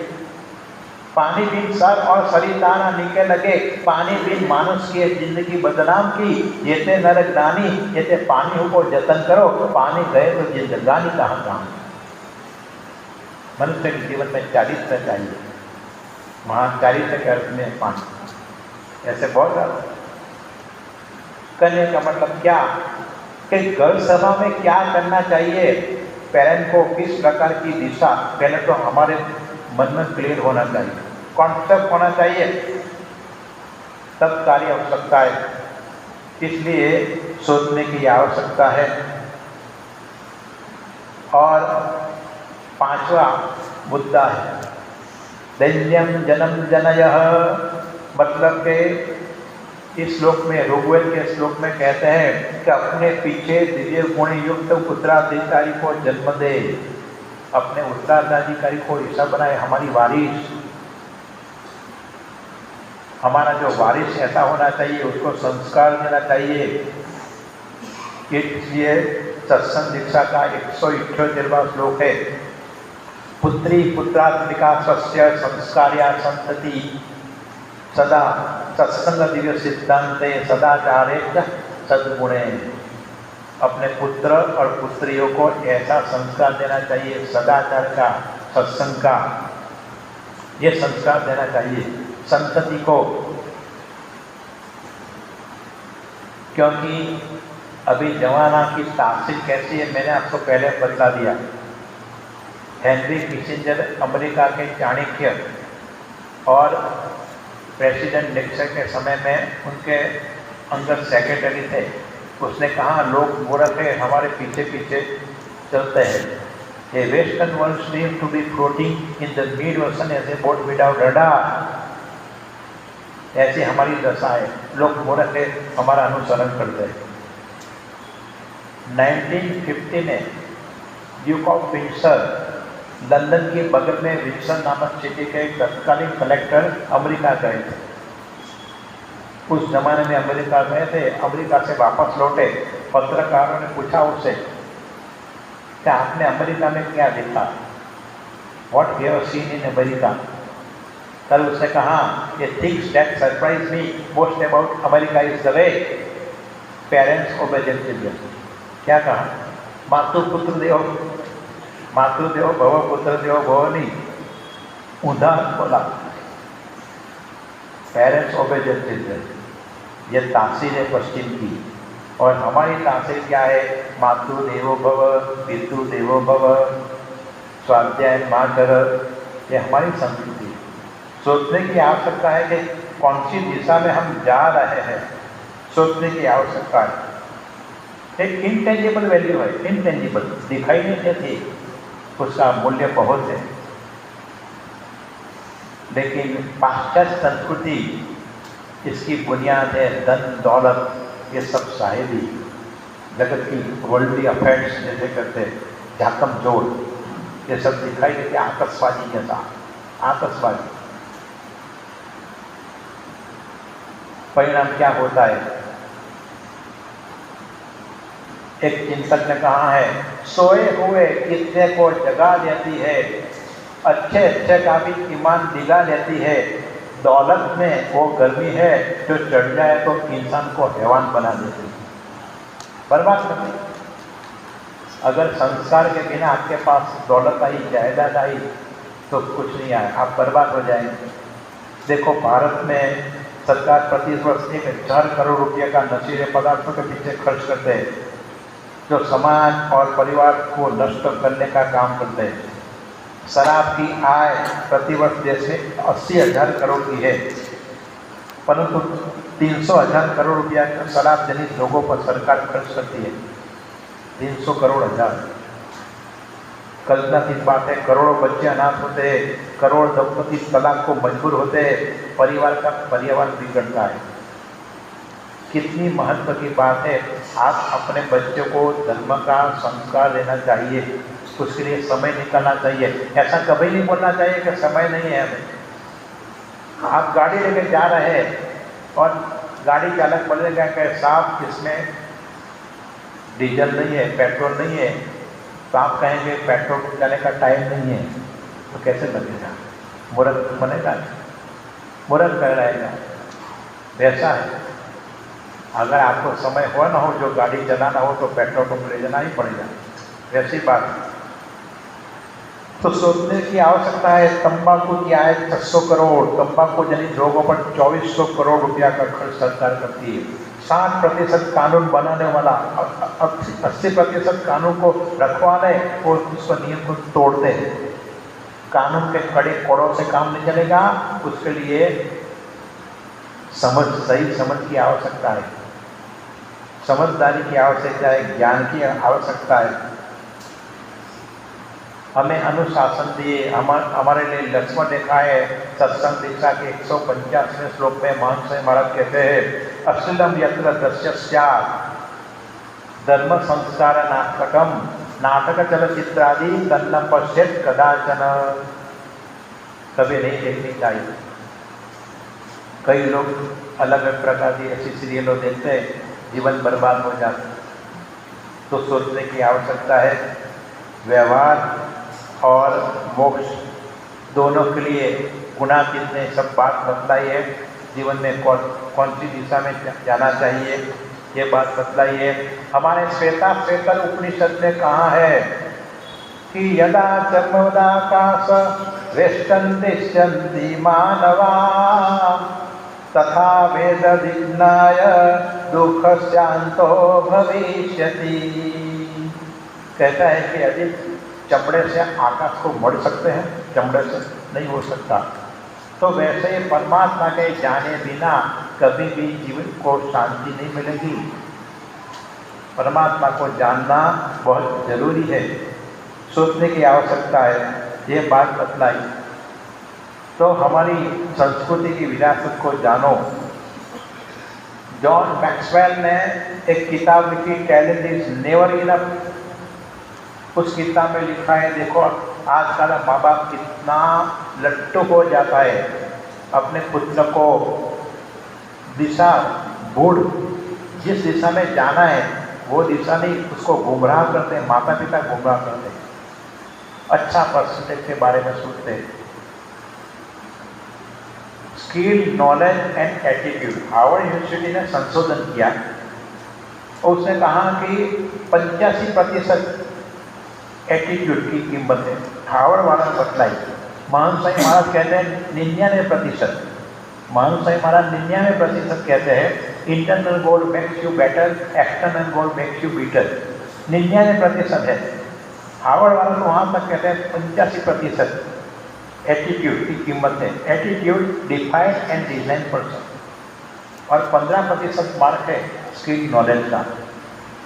पानी बिन सर और सरिता न नीके लगे। पानी बिन मानुष की जिंदगी बदनाम की। ये ते नरक दानी, ये ते पानी को जतन करो। पानी गए तो जिंदगानी कहाँ काम। मनुष्य के जीवन में चारित्र्य चाहिए। वहाँ चारित्र्य के अर्थ में पानी ऐसे बहुत अर्थ। करने का मतलब क्या कि घर सभा में क्या करना चाहिए, पेरेंट को किस प्रकार की दिशा, पहले तो हमारे मन में क्लियर होना चाहिए। कॉन्सेप्ट होना चाहिए, तब कार्य हो सकता है। इसलिए सोचने की आवश्यकता है। और पांचवा मुद्दा है दैन्यम जन्म जनयः, मतलब के इस श्लोक में, ऋग्वेद के श्लोक में कहते हैं कि अपने पीछे दिव्य गुण युक्त उत्तराधिकारी को जन्म दे, अपने उत्तराधिकारी को ऐसा बनाए, हमारी वारिस, हमारा जो वारिस ऐसा होना चाहिए, उसको संस्कार देना चाहिए। इसलिए सत्संग दीक्षा का 178वां श्लोक है, पुत्री पुत्रात्मिका स्वस्य संस्कार्या संतति सदा सत्संग दिव्य सिद्धांते सदाचारे सद्गुणे। अपने पुत्र और पुत्रियों को ऐसा संस्कार देना चाहिए, सदाचार का, सत्संग का, ये संस्कार देना चाहिए संतति को। क्योंकि अभी जमाना की तासीर कैसी है, मैंने आपको पहले बता दिया। हेनरी किसिंजर अमेरिका के चाणक्य और प्रेसिडेंट निक्सन के समय में उनके अंदर सेक्रेटरी थे। उसने कहा लोग मूर्ख है, हमारे पीछे पीछे चलते हैं। A western world seem to be floating in the mid ocean as a boat without radar. ऐसी हमारी दशा है, लोग मूर्ख है, हमारा अनुसरण करते हैं। 1950 में ड्यूक ऑफ विंडसर लंदन के बगल में विल्सन नामक सिटी के एक तत्कालीन कलेक्टर अमेरिका गए थे। उस जमाने में अमेरिका गए थे, अमेरिका से वापस लौटे। पत्रकारों ने पूछा उससे कि आपने अमेरिका में क्या देखा, what you have seen in America. कल उसने कहा ये things that surprise me most about America is the way parents ओबे देयर चिल्ड्रन। क्या कहा, मातृपुत्र देव, मातृदेव भव पुत्र देव भव नहीं, ऊंधा बोला, पेरेंट्स ओबे देयर चिल्ड्रन। ये तासीर है पश्चिम की। और हमारी तासीर क्या है, मातृदेवो भव, पितृदेवो भव, स्वाध्याय माँ कर, ये हमारी संस्कृति। सोचने की आवश्यकता है कि कौन सी दिशा में हम जा रहे हैं, सोचने की आवश्यकता है। एक इनटेंजिबल वैल्यू है, इनटेंजिबल, दिखाई नहीं देती, उसका मूल्य बहुत है। लेकिन पाश्चात्य संस्कृति, इसकी बुनियाद है धन दौलत, ये सब शायरी, जगत की वर्ल्डली अफेयर्स जैसे करते हैं, झाकम जोड़, ये सब दिखाई देते, आतशबाजी के साथ, आतशबाजी। परिणाम क्या होता है, एक चिंतक ने कहा है, सोए हुए कितने को जगा देती है, अच्छे अच्छे का भी ईमान दिला लेती है, दौलत में वो गर्मी है जो चढ़ जाए तो इंसान को हैवान बना देती है, बर्बाद करती है। अगर संस्कार के बिना आपके पास दौलत आई, जायदाद आई, तो कुछ नहीं आया, आप बर्बाद हो जाएंगे। देखो भारत में सरकार प्रति वर्ष 1000 करोड़ रुपये का नशीले पदार्थों के पीछे खर्च करते हैं, जो समाज और परिवार को नष्ट करने का काम करते हैं। शराब की आय प्रतिवर्ष देश में 80,000 करोड़ की है, परंतु 300,000 करोड़ रुपया शराब जनित लोगों पर सरकार खर्च करती है। 300 करोड़ हजार, कल्पना की बात है। करोड़ों बच्चे अनाथ होते हैं, करोड़ दंपति तलाक को मजबूर होते हैं, परिवार का पर्यावरण बिगड़ता है। कितनी महत्व की बात है। आप अपने बच्चों को धर्म का संस्कार देना चाहिए, उसके लिए समय निकालना चाहिए। ऐसा कभी नहीं बोलना चाहिए कि समय नहीं है हमें। आप गाड़ी लेकर जा रहे हैं और गाड़ी चालक बोलेगा कि साहब इसमें डीजल नहीं है, पेट्रोल नहीं है, तो आप कहेंगे पेट्रोल डालने का टाइम नहीं है, तो कैसे लगेगा, मूर्ख बनेगा, मूर्ख कहलाएगा। वैसा है, अगर आपको समय हो ना हो जो गाड़ी चलाना हो तो पेट्रोल पंप ले जाना ही पड़ेगा, वैसी बात। तो सोचने की आवश्यकता है। तंबाकू की आय 600 करोड़, तंबाकू जनित रोगों पर 2400 करोड़ रुपया का खर्च सरकार करती है। 60% कानून बनाने वाला 80% कानून को रखवाने और उसको नियम को तोड़ते हैं। कानून के कड़े कोड़ों से काम नहीं चलेगा, उसके लिए सही समझ की आवश्यकता है, समझदारी की आवश्यकता है, ज्ञान की आवश्यकता है। हमें अनुशासन दिए, हमारे लिए लक्ष्मण रेखा है। सत्संग दीक्षा के 150वें श्लोक में महंत स्वामी महाराज कहते हैं, अश्लीलम यत्र दृश्य स्यात् धर्म संस्कार नाटकम नाटक चलचित्रादि तन्न पश्येत् कदाचन। कभी नहीं देखनी चाहिए। कई लोग अलग अलग प्रकार की ऐसी सीरियलों देखते हैं, जीवन बर्बाद हो जाता है। तो सोचने की आवश्यकता है, व्यवहार और मोक्ष दोनों के लिए गुणातीत ने सब बात बतलाई है। जीवन में कौन सी दिशा में जाना चाहिए, ये बात बतलाई है। हमारे श्वेताश्वेतर उपनिषद में कहा है कि यदा चर्मवदाकाश वेष्टन्ति मानवा तथा वेदविज्ञाय दुख शांतो भविष्यति। कहता है कि यदि चमड़े से आकाश को मोड़ सकते हैं, चमड़े से नहीं हो सकता, तो वैसे ही परमात्मा के जाने बिना कभी भी जीवन को शांति नहीं मिलेगी। परमात्मा को जानना बहुत जरूरी है, सोचने की आवश्यकता है, ये बात बतलाई। तो हमारी संस्कृति की विरासत को जानो। जॉन मैक्सवेल ने एक किताब लिखी, टैलेंट इज नेवर इनफ। उस किताब में लिखा है, देखो आजकल माँ बाप कितना लट्टू हो जाता है, अपने पुत्र को दिशा बूढ़ जिस दिशा में जाना है वो दिशा नहीं, उसको गुमराह करते हैं, माता पिता गुमराह करते हैं। अच्छा परसेंटेज के बारे में सोचते हैं। Skill, knowledge and attitude, Harvard university ने संशोधन किया और उसने कहा कि 85% एटीट्यूड की कीमत है। हार्वर्ड वाला बतलाई। महंत स्वामी महाराज कहते हैं 99%। महंत स्वामी महाराज 99% कहते हैं internal goal makes you better, external goal makes you bitter. 99% है। हार्वर्ड वाला तो वहाँ तक कहते हैं 85% एटीट्यूड की कीमत है। Attitude defined and design person. और 15% मार्क है स्किल, नॉलेज का।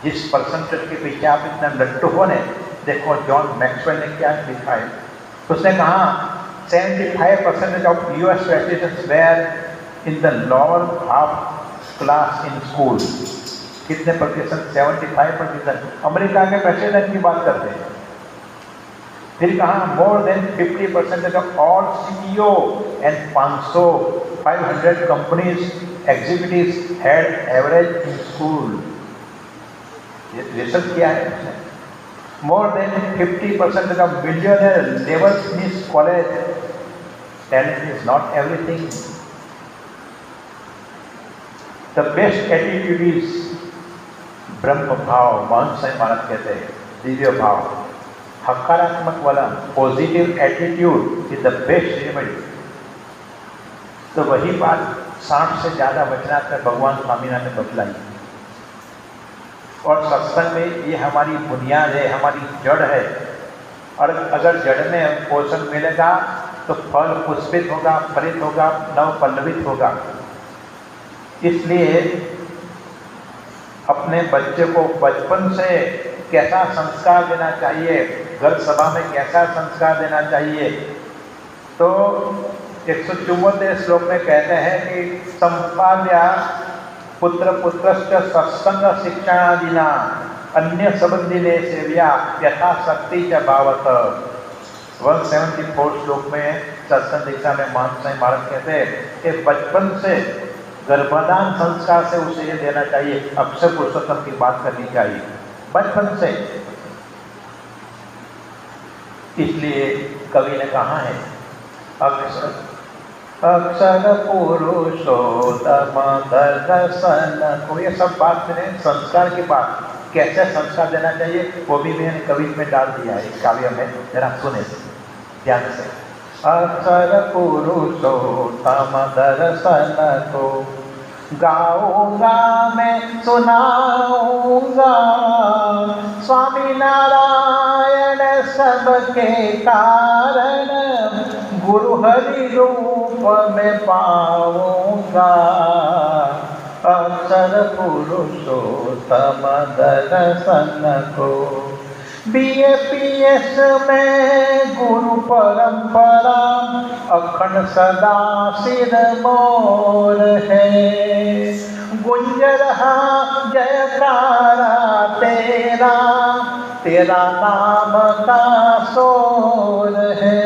जिस परसेंटेज के पीछे आप इतना लट्टू हो ने, देखो जॉन मैक्सवेल ने क्या लिखा है। उसने कहा 75% of US residents were in the lower half class in school। कितने प्रतिशत? 75%। अमेरिका के प्रेसिडेंट की बात करते हैं। फिर कहा more than 50% of all CEO and 500 companies executives had average in school. ये रिसर्च किया है उसने। More than 50% of millionaires never finish college. Talent is not everything. The best attitude is ब्रह्म भाव। महंत स्वामी महाराज कहते हैं दिव्य भाव, हकारात्मक वाला positive attitude is the best remedy. तो वही बात 60 से ज़्यादा वचनात् में भगवान स्वामीनारायण ने बतलाई। और सत्संग में ये हमारी बुनियाद है, हमारी जड़ है। और अगर जड़ में पोषण मिलेगा तो फल पुष्पित होगा, फलित होगा, नव पल्लवित होगा। इसलिए अपने बच्चे को बचपन से कैसा संस्कार देना चाहिए, घर सभा में कैसा संस्कार देना चाहिए। तो 154वें श्लोक में कहते हैं कि संपाद्या पुत्र पुत्रश्च सत्संग शिक्षणादिना अन्य संबंधिने सेव्या यथा शक्ति च भावत। 174 श्लोक में सत्संग दीक्षा में महंत स्वामी महाराज कहते हैं कि बचपन से गर्भदान संस्कार से उसे ये देना चाहिए, अक्षर पुरुषोत्तम की बात करनी चाहिए बचपन से। इसलिए कवि ने कहा है अक्षर पुरुषोत्तम दर्शन को, ये सब बात मैंने संस्कार की बात, कैसे संस्कार देना चाहिए वो भी मैंने कवि में डाल दिया है इस काव्य में, जरा सुने ध्यान से। अक्षर पुरुषोत्तम दर्शन को गाऊंगा मैं, सुनाऊंगा, स्वामी नारायण सबके कारण गुरु हरि रूप में पाऊंगा, अक्षर पुरुषोत्तम दर्शन को। BAPS में गुरु परंपरा अखंड सदा सिर मोर है। गुंज रहा जयकारा तेरा, तेरा नाम का शोर है।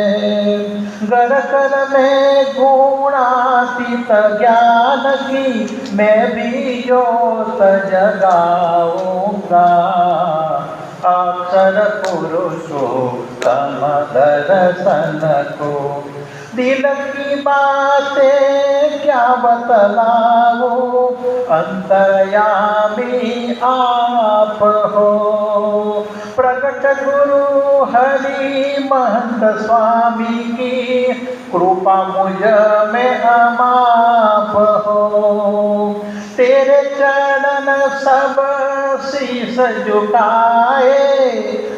घर घर में गुणातीत ज्ञान की मैं भी ज्योत जगाऊंगा, अक्षर पुरुषोत्तम दर्शन को। दिल की बातें क्या बतलाऊं, अंतर्यामी आप हो। प्रकट गुरु हरि महंत स्वामी की कृपा मुझ में अमाप हो। तेरे चरण सब शीस झुकाए,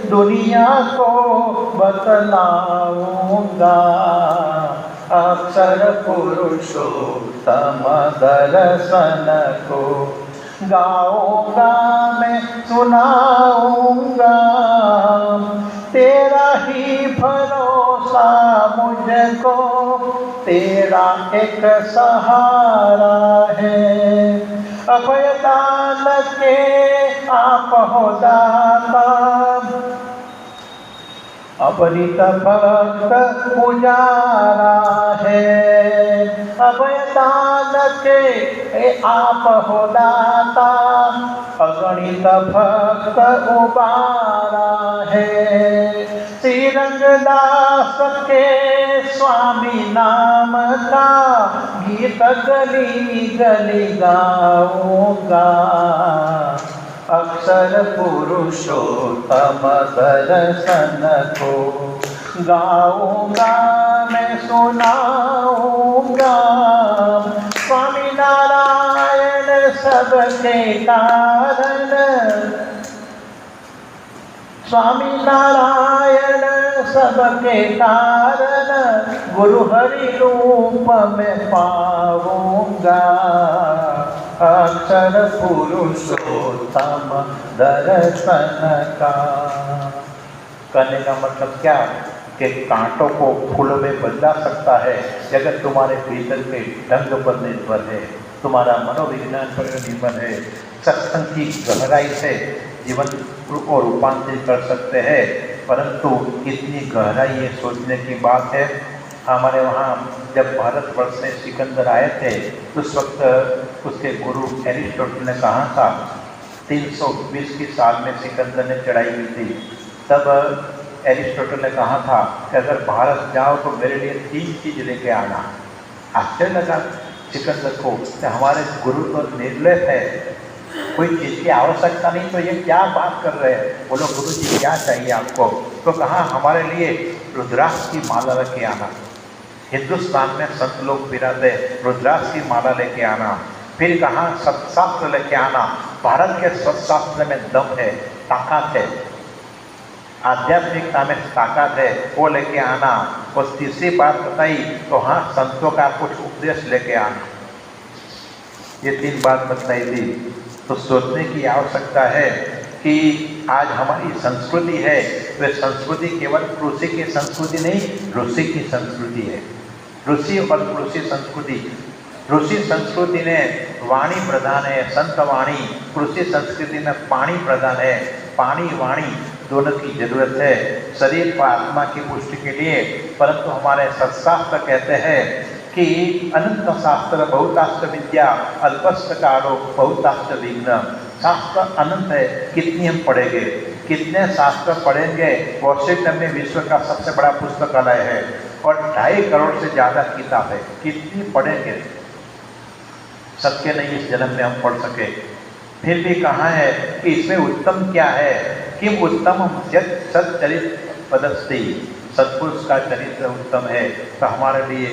दुनिया को बतलाऊंगा, अक्षर पुरुषोत्तम दर्शन को। गाऊंगा मैं सुनाऊंगा, तेरा ही भरोसा मुझको, तेरा एक सहारा है। अभयदान के आप हो दाता, अपरित भक्त पुजारा है। अभयदान के आप हो दाता, अगणित भक्त उबारा है। श्री रंगदास के स्वामी नाम का गीत गली गली गाऊंगा, अक्षर पुरुषोत्तम दर्शन को। गाऊंगा मैं सुनाऊंगा, स्वामी नारायण सबके कारण, स्वामी नारायण सबके कारण, गुरु हरि रूप में पाऊंगा, अक्षर पुरुषोत्तम दर्शन का। कहने का मतलब क्या कि कांटों को फूलों में बदला सकता है अगर तुम्हारे भीतर के ढंग पर निर्भर है, तुम्हारा मनोविज्ञान पर निर्भर है। सत्संग की गहराई से जीवन को रूपांतरित कर सकते हैं, परंतु इतनी गहराई ये सोचने की बात है। हमारे वहाँ जब भारतवर्ष से सिकंदर आए थे, उस वक्त उसके गुरु एरिस्टोटल ने कहा था, 320 की साल में सिकंदर ने चढ़ाई की थी। तब एरिस्टोटल ने कहा था कि अगर भारत जाओ तो मेरे लिए 3 चीज़ लेके आना। आश्चर्य लगा सिकंदर को कि हमारे गुरु तो निर्लय है, कोई चीज़ की आवश्यकता नहीं, तो ये क्या बात कर रहे हैं। बोलो गुरु जी क्या चाहिए आपको? तो कहा हमारे लिए रुद्राक्ष की माला लेके आना। हिंदुस्तान में संत लोग फिराते, रुद्राक्ष की माला लेके आना। फिर कहा सत्शास्त्र लेके आना, भारत के सत्शास्त्र में दम है, ताकत है, आध्यात्मिकता में ताकत है, वो लेके आना। और तीसरी बात बताई तो हाँ संतों का कुछ उपदेश लेके आना। ये 3 बात बताई थी। तो सोचने की आवश्यकता है कि आज हमारी संस्कृति है, वह संस्कृति केवल कृषि की संस्कृति नहीं, ऋषि की संस्कृति है। ऋषि और कृषि संस्कृति। ऋषि संस्कृति ने वाणी प्रधान है, संत वाणी। कृषि संस्कृति में पानी प्रधान है, पानी वाणी दोनों की जरूरत है शरीर व आत्मा की पुष्टि के लिए। परंतु हमारे सत्शास्त्र कहते हैं कि अनंत शास्त्र बहुतास्त्र विद्या, अल्पस्थ कालो बहुतास्त्र विघ्न। शास्त्र अनंत है, कितनी हम पढ़ेंगे, कितने शास्त्र पढ़ेंगे। वॉशिंगटन में विश्व का सबसे बड़ा पुस्तकालय है और 2.5 करोड़ से ज़्यादा किताब है, कितनी पढ़ेंगे। सबके नहीं इस जन्म में हम पढ़ सके। फिर भी कहा है कि इसमें उत्तम क्या है कि उत्तम सच्चरित पदस्ति, सत्पुरुष का चरित्र उत्तम है। तो हमारे लिए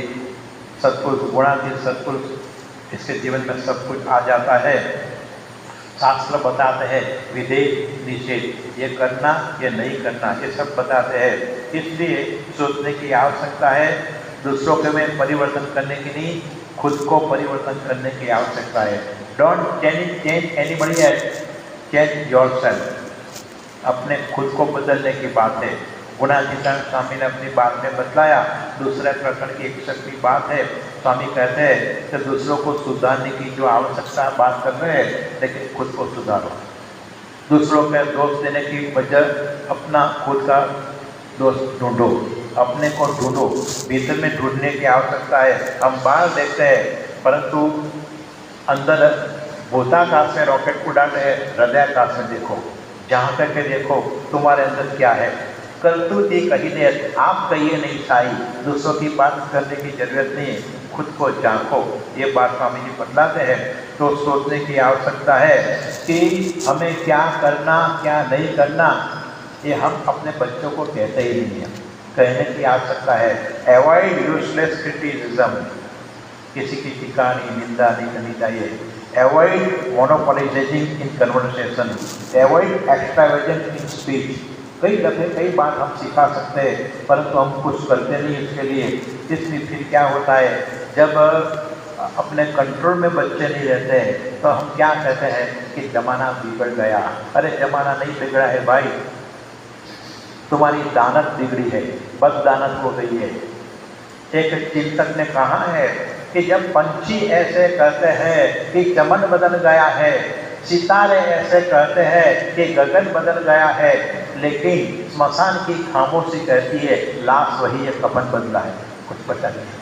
सत्पुरुष, गुणातीत सत्पुरुष, इसके जीवन में सब कुछ आ जाता है। शास्त्र बताते हैं विधेय निषेध, ये करना ये नहीं करना, ये सब बताते हैं। इसलिए सोचने की आवश्यकता है दूसरों के में परिवर्तन करने की नहीं, खुद को परिवर्तन करने की आवश्यकता है। Don't change anybody else, change yourself. अपने खुद को बदलने की बात है। गुणातीतानंद स्वामी ने अपनी बात में बतलाया, दूसरे प्रकरण की 61 बात है। स्वामी कहते हैं कि दूसरों को सुधारने की जो आवश्यकता बात कर रहे हैं, लेकिन खुद को सुधारो। दूसरों के दोष देने की वजह अपना खुद का दोष ढूंढो, अपने को ढूंढो। भीतर में ढूंढने की आवश्यकता है। हम बाहर देखते हैं, परंतु अंदर भूताकाश में रॉकेट उड़ाते हैं, हृदयाकाश में देखो, जहाँ करके देखो तुम्हारे अंदर क्या है। कल तू थी कही दे, आप कहिए नहीं साई। दूसरों की बात करने की जरूरत नहीं, खुद को झांको। ये बात स्वामी जी बतलाते हैं। तो सोचने की आवश्यकता है कि हमें क्या करना क्या नहीं करना। ये हम अपने बच्चों को कहते ही नहीं हैं, कहने की आवश्यकता है। अवॉइड यूजलेस क्रिटिसिज्म, किसी की टीका नहीं, निंदा नहीं करनी चाहिए। Avoid monopolising in conversation, avoid extravagant in speech. कई दफे कई बात हम सिखा सकते हैं, परंतु हम कुछ करते नहीं इसके लिए। इसलिए फिर क्या होता है, जब अपने कंट्रोल में बच्चे नहीं रहते हैं तो हम क्या कहते हैं कि जमाना बिगड़ गया। अरे जमाना नहीं बिगड़ा है भाई, तुम्हारी दानत बिगड़ी है, बददानत हो गई है। एक चिंतक ने कहा है कि जब पंछी ऐसे कहते हैं कि चमन बदल गया है, सितारे ऐसे कहते हैं कि गगन बदल गया है, लेकिन स्मशान की खामोशी कहती है लाश वही है, कफन बदला है, कुछ पता नहीं।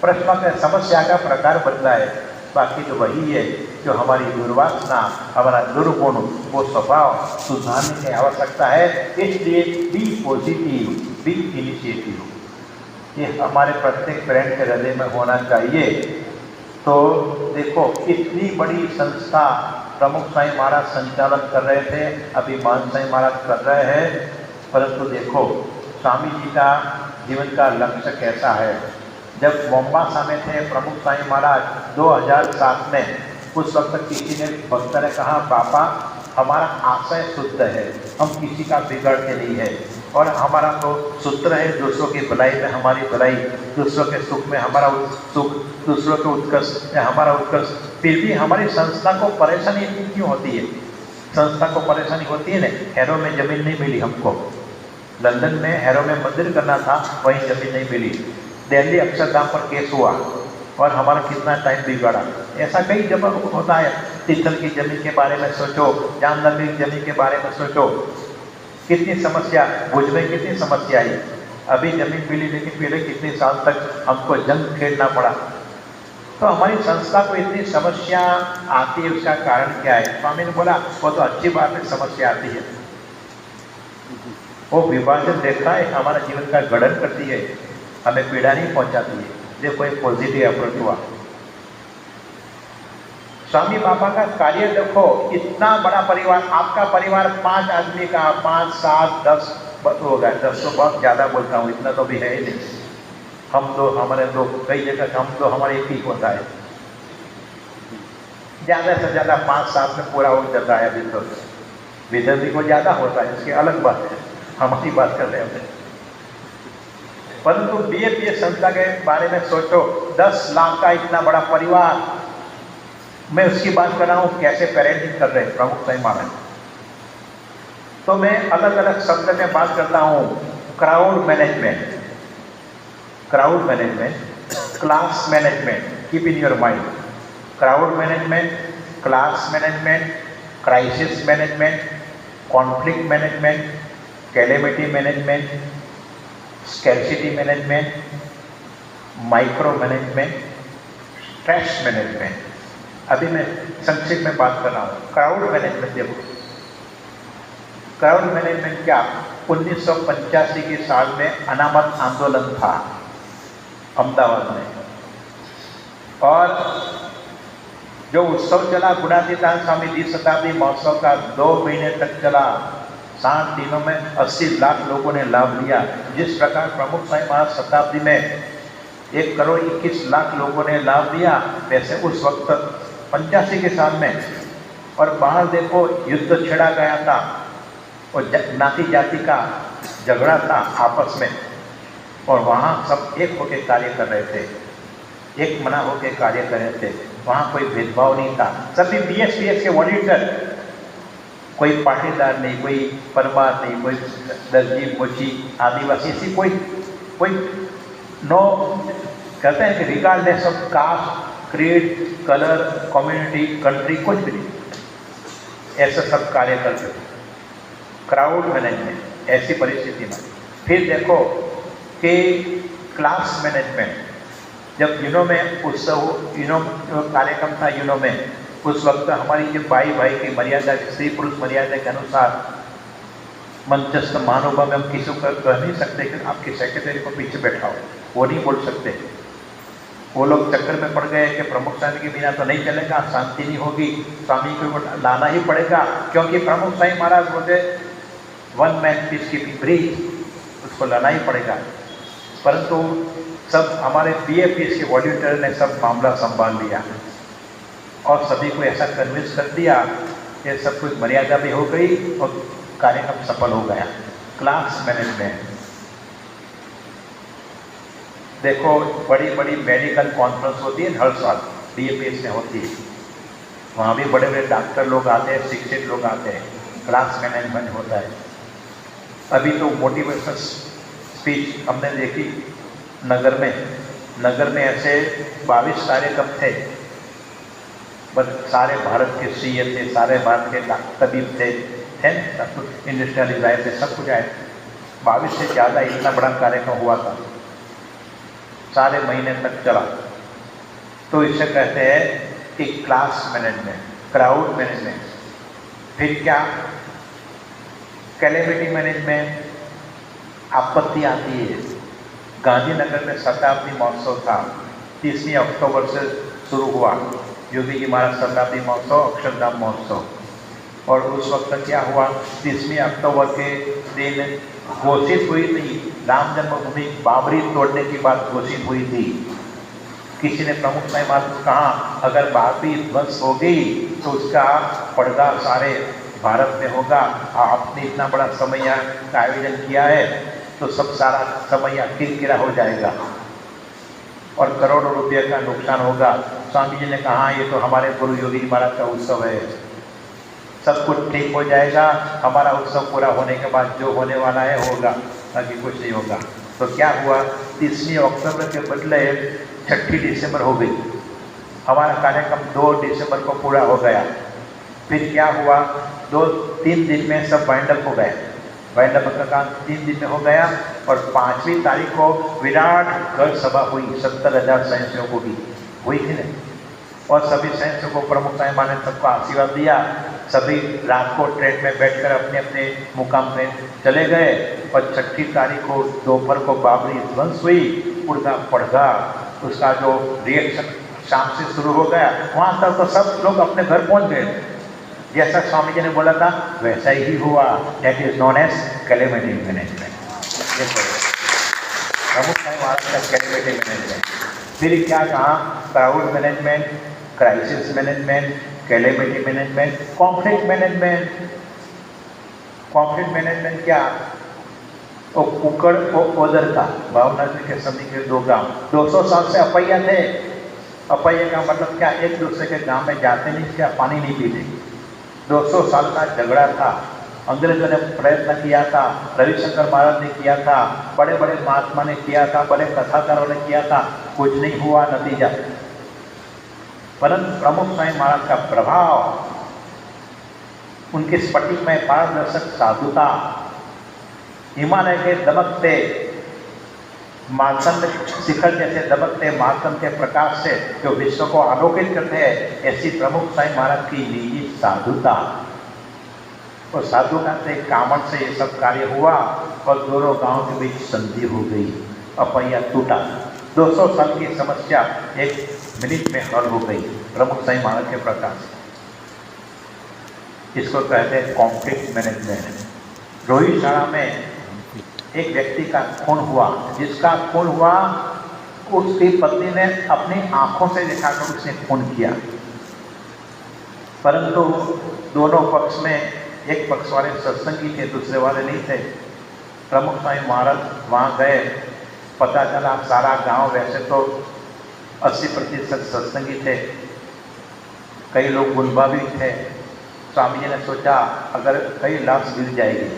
प्रश्न का समस्या का प्रकार बदला है, बाकी तो वही है। जो हमारी दुर्वासना, हमारा दुर्गुण, वो स्वभाव सुधारने की आवश्यकता है। इसलिए बी पॉजिटिव, बी इनिशिएटिव, ये हमारे प्रत्येक पेरेंट के हृदय में होना चाहिए। तो देखो, इतनी बड़ी संस्था प्रमुख साईं महाराज संचालन कर रहे थे, अभी मान साईं महाराज कर रहे हैं, परंतु देखो स्वामी जी का जीवन का लक्ष्य कैसा है। जब मोम्बासा में थे प्रमुख साईं महाराज 2007 में, उस वक्त किसी ने भक्त ने कहा, पापा हमारा आशय शुद्ध है, हम किसी का बिगड़ते नहीं है, और हमारा तो सूत्र है दूसरों की भलाई में हमारी भलाई, दूसरों के सुख में हमारा सुख, दूसरों के उत्कर्ष में हमारा उत्कर्ष। फिर भी हमारी संस्था को परेशानी क्यों होती है? संस्था को परेशानी होती है ना, हैरो में ज़मीन नहीं मिली हमको, लंदन में हैरो में मंदिर करना था, वहीं ज़मीन नहीं मिली। दिल्ली अक्षरधाम पर केस हुआ और हमारा कितना टाइम बिगड़ा। ऐसा कई जगह होता है। तीर्थल की ज़मीन के बारे में सोचो, जामनगर की ज़मीन के बारे में सोचो, कितनी समस्या, भुज में कितनी समस्या आई। अभी ज़मीन मिली, लेकिन पहले कितने साल तक हमको जंग खेलना पड़ा। तो हमारी संस्था को इतनी समस्या आती है, उसका कारण क्या है? स्वामी ने बोला वो तो अच्छी बात है, समस्या आती है, वो विभाजन रेखा है, हमारा जीवन का गठन करती है, हमें पीड़ा नहीं पहुंचाती है। देखो एक पॉजिटिव अप्रोच हुआ। स्वामी बाबा का कार्य देखो, इतना बड़ा परिवार, आपका परिवार 5 आदमी का, 5, 7, 10 होगा, 10 तो बहुत ज़्यादा बोलता हूँ, इतना तो भी है ही नहीं। हम दो, हमारे दो, कई जगह हम दो, हमारे एक ही होता है, ज़्यादा से ज़्यादा 5-7 में पूरा हो जाता है। अभी तो विदर्भी को ज़्यादा होता है, इसकी अलग बात है, हमारी बात कर रहे हैं। परंतु बीएपीए संस्था के बारे में सोचो, 10 लाख का इतना बड़ा परिवार, मैं उसकी बात कर रहा हूँ, कैसे पेरेंटिंग कर रहे हैं प्रमुख साईं महाराज। तो मैं अलग अलग शब्द में बात करता हूँ। Crowd management, crowd management, class management, keep in your mind. Crowd management, class management, crisis management, conflict management, calamity management, scarcity management, micro management, stress management. अभी मैं संक्षिप्त में बात कर रहा हूँ। क्राउड मैनेजमेंट देखो, क्राउड मैनेजमेंट क्या, 1985 के साल में अनामत आंदोलन था अहमदाबाद में, और जो उत्सव चला गुणातीतानंद स्वामी द्विशताब्दी महोत्सव का 2 महीने तक चला, 7 दिनों में 80 लाख लोगों ने लाभ लिया। जिस प्रकार प्रमुख साईं महाराज शताब्दी में 1 करोड़ 21 लाख लोगों ने लाभ लिया, वैसे उस वक्त 85 के साल में, और बाहर देखो युद्ध छिड़ा गया था और नाती जाति का झगड़ा था आपस में, और वहाँ सब एक होकर कार्य कर रहे थे, एक मना होकर कार्य कर रहे थे। वहाँ कोई भेदभाव नहीं था, सभी BS के वॉलंटियर, कोई पाटीदार नहीं, कोई परमार नहीं, कोई दर्जी मोची आदिवासी, ऐसी कोई नो, कहते हैं कि regardless of caste, creed, colour, community, country, कुछ भी नहीं, ऐसा सब कार्य करते थे। क्राउड मैनेजमेंट ऐसी परिस्थिति में। फिर देखो कि क्लास मैनेजमेंट, जब यूनो में उत्सव यूनो कार्यक्रम था यूनो में, उस वक्त हमारी जो भाई की मर्यादा, स्त्री पुरुष मर्यादा के अनुसार मंचस्थ महानुभाव में हम किसी को कह नहीं सकते कि आपके सेक्रेटरी को पीछे बैठाओ, वो नहीं बोल सकते। वो लोग चक्कर में पड़ गए कि प्रमुख स्वामी के बिना तो नहीं चलेगा, शांति नहीं होगी, स्वामी को लाना ही पड़ेगा, क्योंकि प्रमुख स्वामी महाराज बोले one man peace keeping bridge, उसको लाना ही पड़ेगा। परंतु सब हमारे BFPS के वॉलंटियर ने सब मामला संभाल लिया और सभी को ऐसा कन्विंस कर दिया कि सब कुछ मर्यादा भी हो गई और कार्यक्रम सफल हो गया। क्लास मैनेजमेंट, देखो बड़ी बड़ी मेडिकल कॉन्फ्रेंस होती है हर साल, BFPS में होती है, वहाँ भी बड़े बड़े डॉक्टर लोग आते हैं, शिक्षित लोग आते हैं, क्लास मैनेजमेंट होता है। अभी तो मोटिवेशनल स्पीच हमने देखी नगर में ऐसे 22 कार्यक्रम थे, बस सारे भारत के CM थे, सारे भारत के तबीब थे, सब कुछ इंडस्ट्रियलिस्ट आए थे, सब कुछ आए, 22 से ज़्यादा इतना बड़ा कार्यक्रम हुआ था, सारे महीने तक चला। तो इसे कहते हैं कि क्लास मैनेजमेंट, क्राउड मैनेजमेंट। फिर क्या, कैलेमिटी मैनेजमेंट, आपत्ति आती है। गांधीनगर में शताब्दी महोत्सव था, 30 अक्टूबर से शुरू हुआ योगी जी महाराज शताब्दी महोत्सव, अक्षरधाम महोत्सव, और उस वक्त क्या हुआ, 30 अक्टूबर के दिन घोषित हुई थी राम जन्मभूमि बाबरी तोड़ने की बात घोषित हुई थी। किसी ने प्रमुख स्वामी महाराज कहा अगर बाबरी ध्वंस हो गई तो उसका पर्दा सारे भारत में होगा, आपने इतना बड़ा समय का आयोजन किया है तो सब सारा समय किरकिरा हो जाएगा और करोड़ों रुपये का नुकसान होगा। स्वामी जी ने कहा ये तो हमारे गुरु योगी महाराज का उत्सव है, सब कुछ ठीक हो जाएगा, हमारा उत्सव पूरा होने के बाद जो होने वाला है होगा, बाकी कुछ नहीं होगा। तो क्या हुआ, 30 अक्टूबर के बदले 6 दिसंबर हो गई, हमारा कार्यक्रम 2 दिसंबर को पूरा हो गया। फिर क्या हुआ, 2-3 दिन में सब वाइंड अप हो गए, वाइंड अप का काम 3 दिन में हो गया और 5वीं तारीख को विराट गढ़ सभा हुई, 70,000 स्वयंसेवकों की हुई थी नहीं, और सभी स्वयंसेवकों प्रमुख स्वामी महाराज ने सबको आशीर्वाद दिया। सभी रात को ट्रेन में बैठकर अपने अपने मुकाम पे चले गए और 6 तारीख को दोपहर को बाबरी ध्वंस हुई, उड़गा पड़गा उसका जो रिएक्शन शाम से शुरू हो गया, वहाँ तक तो सब लोग अपने घर पहुँच गए। जैसा स्वामी जी ने बोला था वैसा ही हुआ। That is known as calamity management, Pramukh Swami Maharaj का कैलेमिटी मैनेजमेंट। फिर क्या कहा, crowd management, crisis management, calamity management, conflict management. Conflict management क्या, वो कुकड़ को ओदर का भावनगर के सभी के 2 गांव 200 साल से अपैया थे। अपैया का मतलब क्या, एक दूसरे के गांव में जाते नहीं, क्या पानी नहीं पीते। 200 साल का झगड़ा था, अंग्रेजों ने प्रयत्न किया था, रविशंकर महाराज ने किया था, बड़े बड़े महात्मा ने किया था, बड़े कथाकारों ने किया था, कुछ नहीं हुआ नतीजा। परंतु प्रमुख स्वामी महाराज का प्रभाव, उनके स्फटिक में पारदर्शक साधुता, हिमालय के दमकते मातंड शिखर जैसे दमकते मातंड के प्रकाश से जो विश्व को आलोकित करते हैं, ऐसी प्रमुख स्वामी महाराज की निजी साधुता और साधुता से कामन से ये सब कार्य हुआ और दोनों गांव के बीच संधि हो गई, अपैया टूटा। 200 साल की समस्या 1 मिनट में हल हो गई प्रमुख स्वामी महाराज के प्रकाश। इसको कहते हैं कॉन्फ्लिक्ट मैनेजमेंट। रोहितशाला में एक व्यक्ति का खून हुआ, जिसका खून हुआ उसकी पत्नी ने अपनी आंखों से दिखाकर उसने खून किया, परंतु दोनों पक्ष में एक पक्ष वाले सत्संगी थे, दूसरे वाले नहीं थे। प्रमुख स्वामी महाराज वहाँ गए पता चला सारा गांव वैसे तो 80% सत्संगी थे, कई लोग गुलबा भी थे। स्वामी जी ने सोचा अगर कई लाश मिल जाएगी,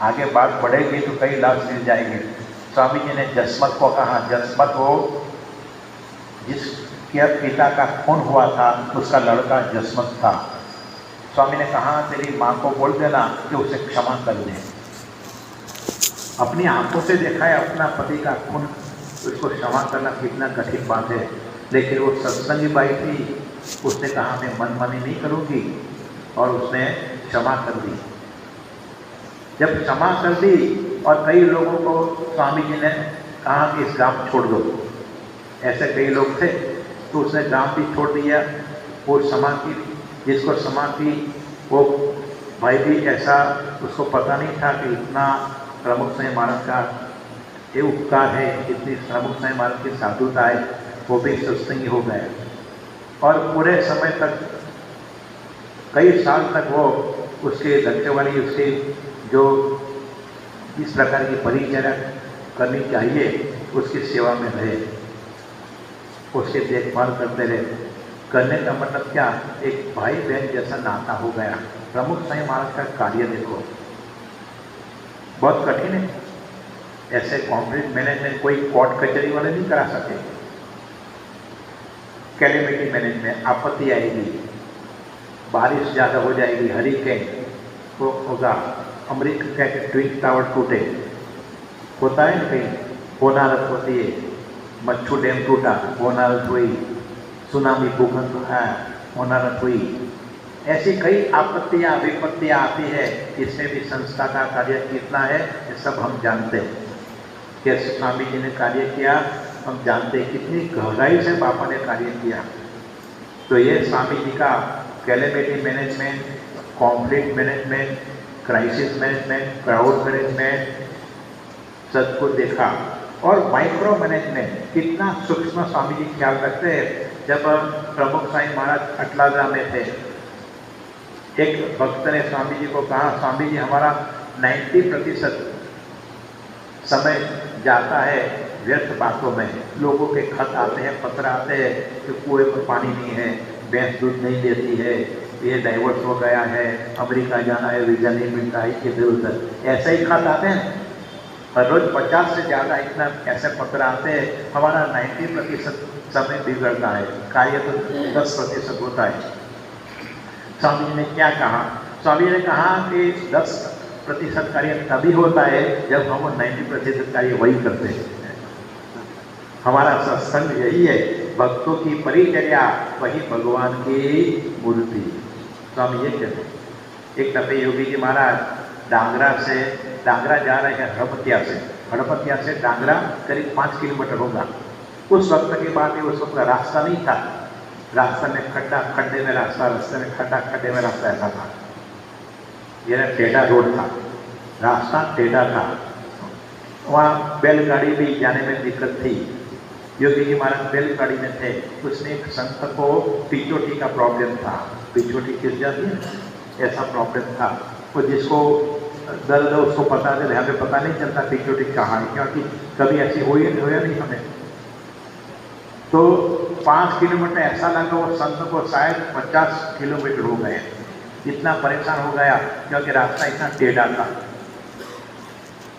आगे बात बढ़ेगी तो कई लाश मिल जाएंगे। स्वामी जी ने जसमत को कहा, जसमत हो जिसके पिता का खून हुआ था उसका लड़का जसमत था। स्वामी ने कहा तेरी माँ को बोल देना कि उसे क्षमा कर दे। अपनी आंखों से देखा है अपना पति का खून, उसको क्षमा करना कितना कठिन बात है, लेकिन वो सत्संगी बाई थी, उसने कहा मैं मनमानी नहीं करूँगी और उसने क्षमा कर दी। जब क्षमा कर दी और कई लोगों को स्वामी जी ने कहा कि इस गांव छोड़ दो, ऐसे कई लोग थे, तो उसने गांव भी छोड़ दिया। वो क्षमा की, जिसको क्षमा की वो भाई भी ऐसा उसको पता नहीं था कि इतना प्रमुख साईं महाराज का ये उपकार है, इतनी प्रमुख साईं महाराज की साधुता है, वो भी सत्संगी हो गया और पूरे समय तक कई साल तक वो उसके धक्के वाली उसकी जो इस प्रकार की परिचर्या करनी चाहिए उसकी सेवा में रहे, उसकी देखभाल करते रहे। करने का मतलब क्या, एक भाई बहन जैसा नाता हो गया। प्रमुख साईं महाराज का कार्य देखो बहुत कठिन है, ऐसे कॉन्फ्लिक्ट मैनेजमेंट कोई कोर्ट कचहरी वाले नहीं करा सके। कैलेमिटी मैनेजमेंट, आपत्ति आएगी, बारिश ज़्यादा हो जाएगी, हरिकेन वो होगा, अमेरिका के ट्विन टावर टूटे, होता है कहीं, होनारत होती है, मच्छू डैम टूटा, होनारत हुई, सुनामी भूकंप है, होनारत हुई, ऐसी कई आपत्तियाँ विपत्तियाँ आती है। इसमें भी संस्था का कार्य कितना है ये सब हम जानते हैं। कैसे स्वामी जी ने कार्य किया हम जानते हैं, कितनी गहराई से बापा ने कार्य किया। तो ये स्वामी जी का calamity management, conflict management, crisis management, crowd management सब कुछ देखा। और माइक्रो मैनेजमेंट कितना सूक्ष्म स्वामी जी ख्याल रखते हैं। जब प्रमुख साईं महाराज अटलाजा में थे, एक भक्त ने स्वामी जी को कहा स्वामी जी हमारा 90% समय जाता है व्यर्थ बातों में, लोगों के खत आते हैं, पत्र आते हैं कि कुएं में पानी नहीं है, भैंस दूध नहीं देती है, ये डाइवर्स हो गया है, अमेरिका जाना है, वीज़ा नहीं मिलता है, इधर उधर ऐसे ही खत आते हैं। और रोज 50 से ज़्यादा इतना ऐसे पत्र आते हैं, हमारा 90% समय बिगड़ता है, कार्य तो 10% होता है। स्वामी जी ने क्या कहा, स्वामी जी ने कहा कि 10% कार्य तभी होता है जब हम 90% कार्य वही करते हैं। हमारा सत्संग यही है, भक्तों की परिचर्या वही भगवान की मूर्ति। स्वामी ये कहते हैं। एक दफे योगी जी महाराज डांगरा जा रहे हैं हड़पतिया से डांगरा करीब 5 किलोमीटर होगा। उस वक्त की बात है, उस वक्त का रास्ता नहीं था, रास्ते में खड्डे में रास्ता, रास्ते में खड्डे में रास्ता ऐसा था, यह टेढ़ा रोड था, रास्ता टेढ़ा था। वहाँ बैलगाड़ी भी जाने में दिक्कत थी। योगी जी महाराज बैलगाड़ी में थे, उसने एक संत को पिछोटी का प्रॉब्लम था, पिछोटी गिर जाती है ऐसा प्रॉब्लम था। तो जिसको दर्द उसको पता चले, हमें पता नहीं चलता पिछोटी कहाँ है, क्योंकि कभी ऐसी होया नहीं हमें। तो 5 किलोमीटर ऐसा लगा वो संत को शायद 50 किलोमीटर हो गए, इतना परेशान हो गया क्योंकि रास्ता इतना टेढ़ा था।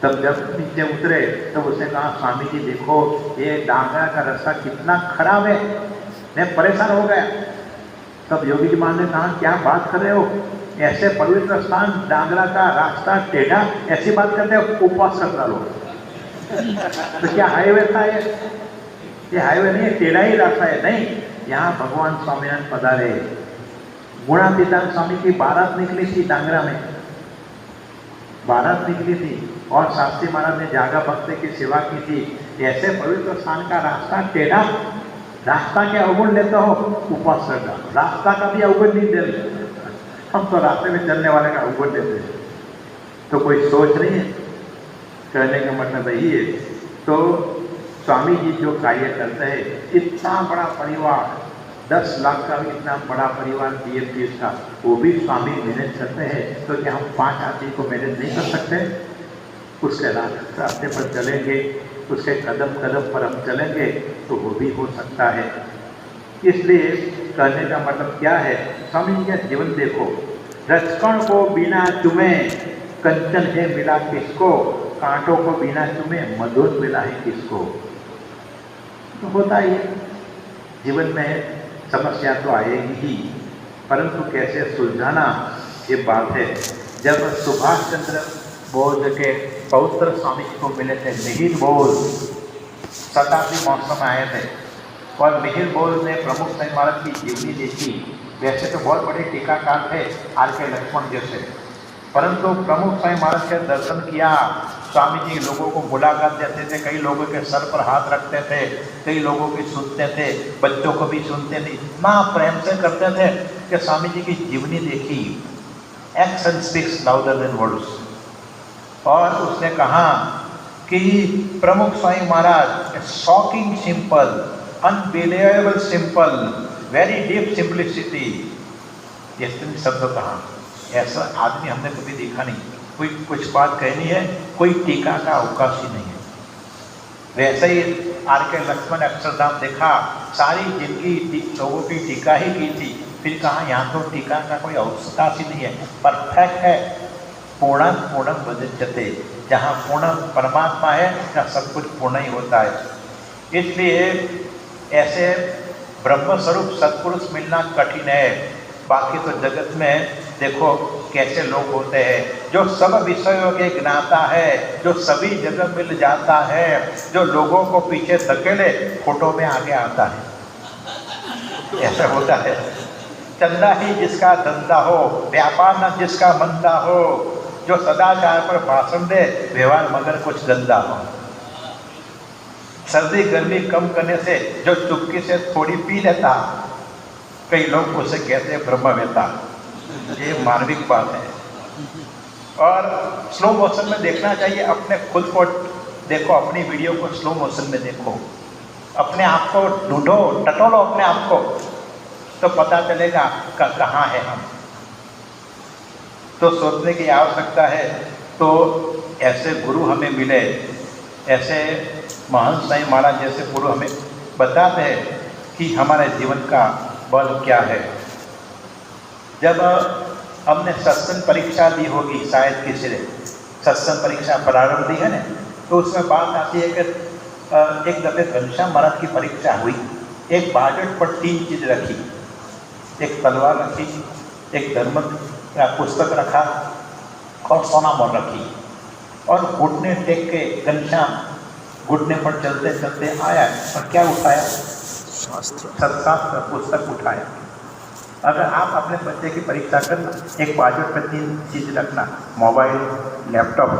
तब जब नीचे उतरे तब उसने कहा स्वामी जी देखो ये डांगरा का रास्ता कितना खराब है, मैं परेशान हो गया। तब योगी जी महाराज ने कहा क्या बात कर रहे हो, ऐसे पवित्र स्थान डांगरा का रास्ता टेढ़ा, ऐसी बात करते हो, उपवास करता लो। तो क्या हाईवे था ये हाईवे नहीं है, टेढ़ा ही रास्ता है। नहीं, यहाँ भगवान स्वामीनारायण पधारे। गुणातीतानंद स्वामी की बारात निकली थी डांगरा में, बारात निकली थी और शास्त्री महाराज ने जागा भक्त की सेवा की थी। ऐसे पवित्र स्थान का रास्ता टेढ़ा, रास्ता क्या अवगुण लेता हो, उपवास करना, रास्ता का भी अवगुण नहीं दे। हम तो रास्ते में चलने वाले का अवगुण लेते हैं, तो कोई सोच नहीं है। कहने का मतलब यही है। तो स्वामी जी जो कार्य करते हैं, इतना बड़ा परिवार, 10 लाख का इतना बड़ा परिवार DMTS का, वो भी स्वामी मैनेज करते हैं। तो क्या हम 5 आदमी को मैनेज नहीं कर सकते? उसके रास्ते पर चलेंगे उसके कदम कदम पर हम चलेंगे तो वो भी हो सकता है। इसलिए कहने का मतलब क्या है, स्वामी जी का जीवन देखो, रचकण को बिना चुमे कंचन है मिला किसको, कांटों को बिना चुमे मधुर मिला है किसको। तो होता ही जीवन में समस्या तो आएगी ही, परंतु कैसे सुलझाना ये बात है। जब सुभाष चंद्र बोस के पवित्र स्वामी जी को मिले थे, मिहिर बोस शताब्दी महोत्सव में आए थे और मिहिर बोस ने प्रमुख स्वामी महाराज की जीवनी देखी। वैसे तो बहुत बड़े टीकाकार थे R.K. लक्ष्मण जैसे, परंतु प्रमुख स्वामी महाराज के दर्शन किया। स्वामी जी लोगों को मुलाकात देते थे, कई लोगों के सर पर हाथ रखते थे, कई लोगों की सुनते थे, बच्चों को भी सुनते थे, इतना प्रेम से करते थे कि स्वामी जी की जीवनी देखी। Action speaks louder than words. और उसने कहा कि Pramukh Swami Maharaj shocking simple, unbelievable simple, very deep simplicity, ये शब्द कहा। ऐसा आदमी हमने कभी देखा नहीं। कोई कुछ बात कहनी है, कोई टीका का अवकाश ही नहीं है। वैसे ही R.K. लक्ष्मण अक्षरधाम देखा, सारी जिंदगी लोगों की टीका ही की थी, फिर कहा यहाँ तो टीका का कोई अवकाश ही नहीं है, परफेक्ट है। पूर्णं पूर्णं बदच्यते, जहाँ पूर्ण परमात्मा है जहाँ सब कुछ पूर्ण ही होता है। इसलिए ऐसे ब्रह्म स्वरूप सत्पुरुष मिलना कठिन है। बाकी तो जगत में देखो कैसे लोग होते हैं, जो सब विषयों के ज्ञाता है, जो सभी जगह मिल जाता है, जो लोगों को पीछे धकेले फोटो में आगे आता है, ऐसा होता है। चंदा ही जिसका धंधा हो, व्यापार न जिसका मंदा हो, जो सदाचार पर भाषण दे, व्यवहार मगर कुछ गंदा हो। सर्दी गर्मी कम करने से जो चुपके से थोड़ी पी लेता, कई लोग उसे कहते हैं ब्रह्मवेत्ता। ये मानविक बात है। और स्लो मोशन में देखना चाहिए, अपने खुद को देखो, अपनी वीडियो को स्लो मोशन में देखो, अपने आप को ढूंढो, टटोलो अपने आप को, तो पता चलेगा कहाँ है हम। तो सोचने की आवश्यकता है। तो ऐसे गुरु हमें मिले, ऐसे महंत साईं महाराज जैसे गुरु हमें बताते हैं कि हमारे जीवन का बल क्या है। जब हमने सत्संग परीक्षा दी होगी, शायद किसी ने सत्संग परीक्षा प्रारंभ दी है ना, तो उसमें बात आती है कि एक दफे घनश्याम महाराज की परीक्षा हुई। एक बाजट पर 3 चीज़ रखी, एक तलवार रखी, एक धर्म का पुस्तक रखा और सोना मोहर रखी। और घुटने टेक के घनश्याम घुटने पर चलते चलते आया और क्या उठाया? सत्शास्त्र पुस्तक उठाया। अगर आप अपने बच्चे की परीक्षा करना, एक बाजट पर 3 चीज़ रखना, मोबाइल, लैपटॉप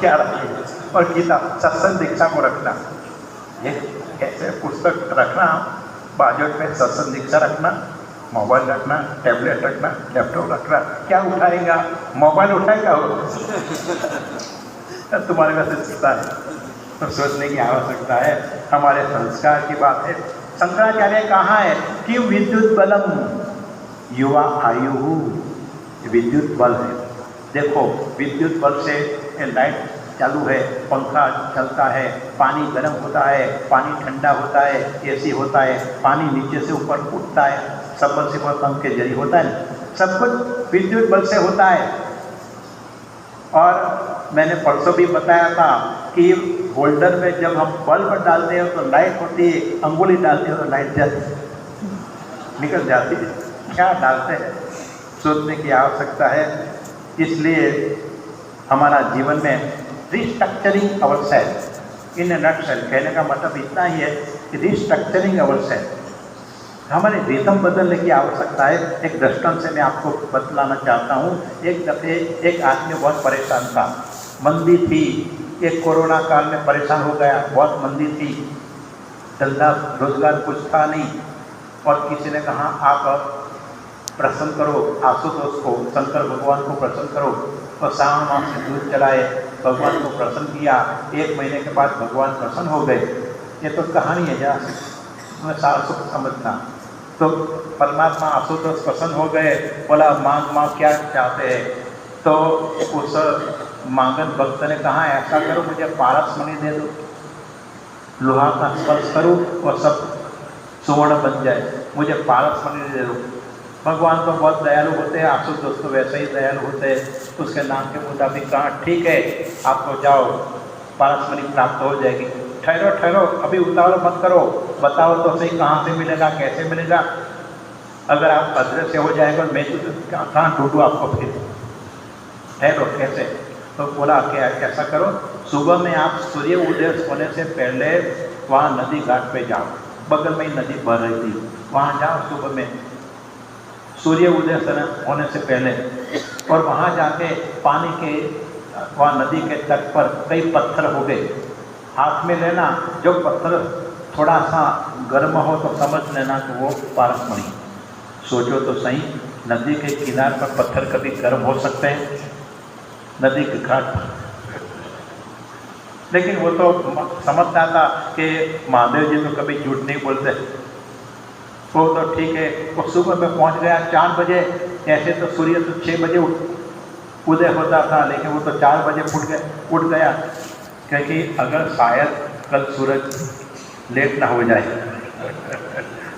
क्या रखिए, और किताब सत्संग दीक्षा को रखना। ये ऐसे पुस्तक रखना, बाजट पे सत्संग दीक्षा रखना, मोबाइल रखना, टैबलेट रखना, लैपटॉप रखना। क्या उठाएगा? मोबाइल उठाएगा वो तुम्हारे वैसे चिंता है। तो सोचने की आवश्यकता है, हमारे संस्कार की बात है। शंकराचार्य कहाँ है कि विद्युत बलम युवा आयु, विद्युत बल है। देखो विद्युत बल से लाइट चालू है, पंखा चलता है, पानी गर्म होता है, पानी ठंडा होता है, एसी होता है, पानी नीचे से ऊपर उठता है, सबमर्सिबल पंप के जरिए होता है। सब कुछ विद्युत बल से होता है। और मैंने परसों भी बताया था कि होल्डर में जब हम बल्ब डालते हैं तो लाइट होती है, अंगुली डालते हैं तो लाइट निकल जाती है। क्या डालते हैं, सोचने की आवश्यकता है। इसलिए हमारा जीवन में रिस्ट्रक्चरिंग अवश्य है। इन नटशेल कहने का मतलब इतना ही है कि रिस्ट्रक्चरिंग अवश्य है। हमारे रिदम बदलने की आवश्यकता है। एक दृष्टांत से मैं आपको बतलाना चाहता हूँ। एक दफे एक आदमी बहुत परेशान था, मंदी थी, एक कोरोना काल में परेशान हो गया, बहुत मंदी थी, धंधा रोजगार कुछ था नहीं। और किसी ने कहा आप प्रसन्न करो आशुतोष को, शंकर भगवान को प्रसन्न करो। और सावन मास में दूध चलाए, भगवान को प्रसन्न किया। 1 महीने के बाद भगवान प्रसन्न हो गए। ये तो कहानी है, जहाँ से तुम्हें सारा सुख समझना। तो परमात्मा आशुतोष प्रसन्न हो गए, बोला मांग क्या चाहते हैं। तो उस मागध भक्त ने कहा ऐसा करो मुझे पारस मणि दे दो, लोहा का स्पर्श करूं और सब सुवर्ण बन जाए, मुझे पारस मणि दे दो। भगवान तो बहुत दयालु होते हैं, आप सब दोस्तों वैसे ही दयालु होते हैं। उसके नाम के मुताबिक कहा ठीक है आप तो जाओ, पारस मणि प्राप्त हो जाएगी। ठहरो ठहरो, अभी उतावल मत करो, बताओ तो सही कहाँ से मिलेगा, कैसे मिलेगा। अगर आप अदृश्य हो जाएगा मैं तो कहाँ ढूंढूँ आपको, फिर ठहरो कैसे। तो बोला क्या ऐसा करो, सुबह में आप सूर्य उदय होने से पहले वहाँ नदी घाट पे जाओ, बगल में ही नदी बह रही थी, वहाँ जाओ सुबह में सूर्य उदय होने से पहले, और वहाँ जाके पानी के वहाँ नदी के तट पर कई पत्थर हो गए, हाथ में लेना, जो पत्थर थोड़ा सा गर्म हो तो समझ लेना कि वो पारस मणि। सोचो तो सही, नदी के किनारे पर पत्थर कभी गर्म हो सकते हैं? नदी के घाट पर। लेकिन वो तो समझता था कि महादेव जी तो कभी झूठ नहीं बोलते, वो तो ठीक है। वो सुबह में पहुंच गया 4 बजे, ऐसे तो सूर्य तो 6 बजे उदय होता था, लेकिन वो तो 4 बजे उठ गया, क्योंकि अगर शायद कल सूरज लेट ना हो जाए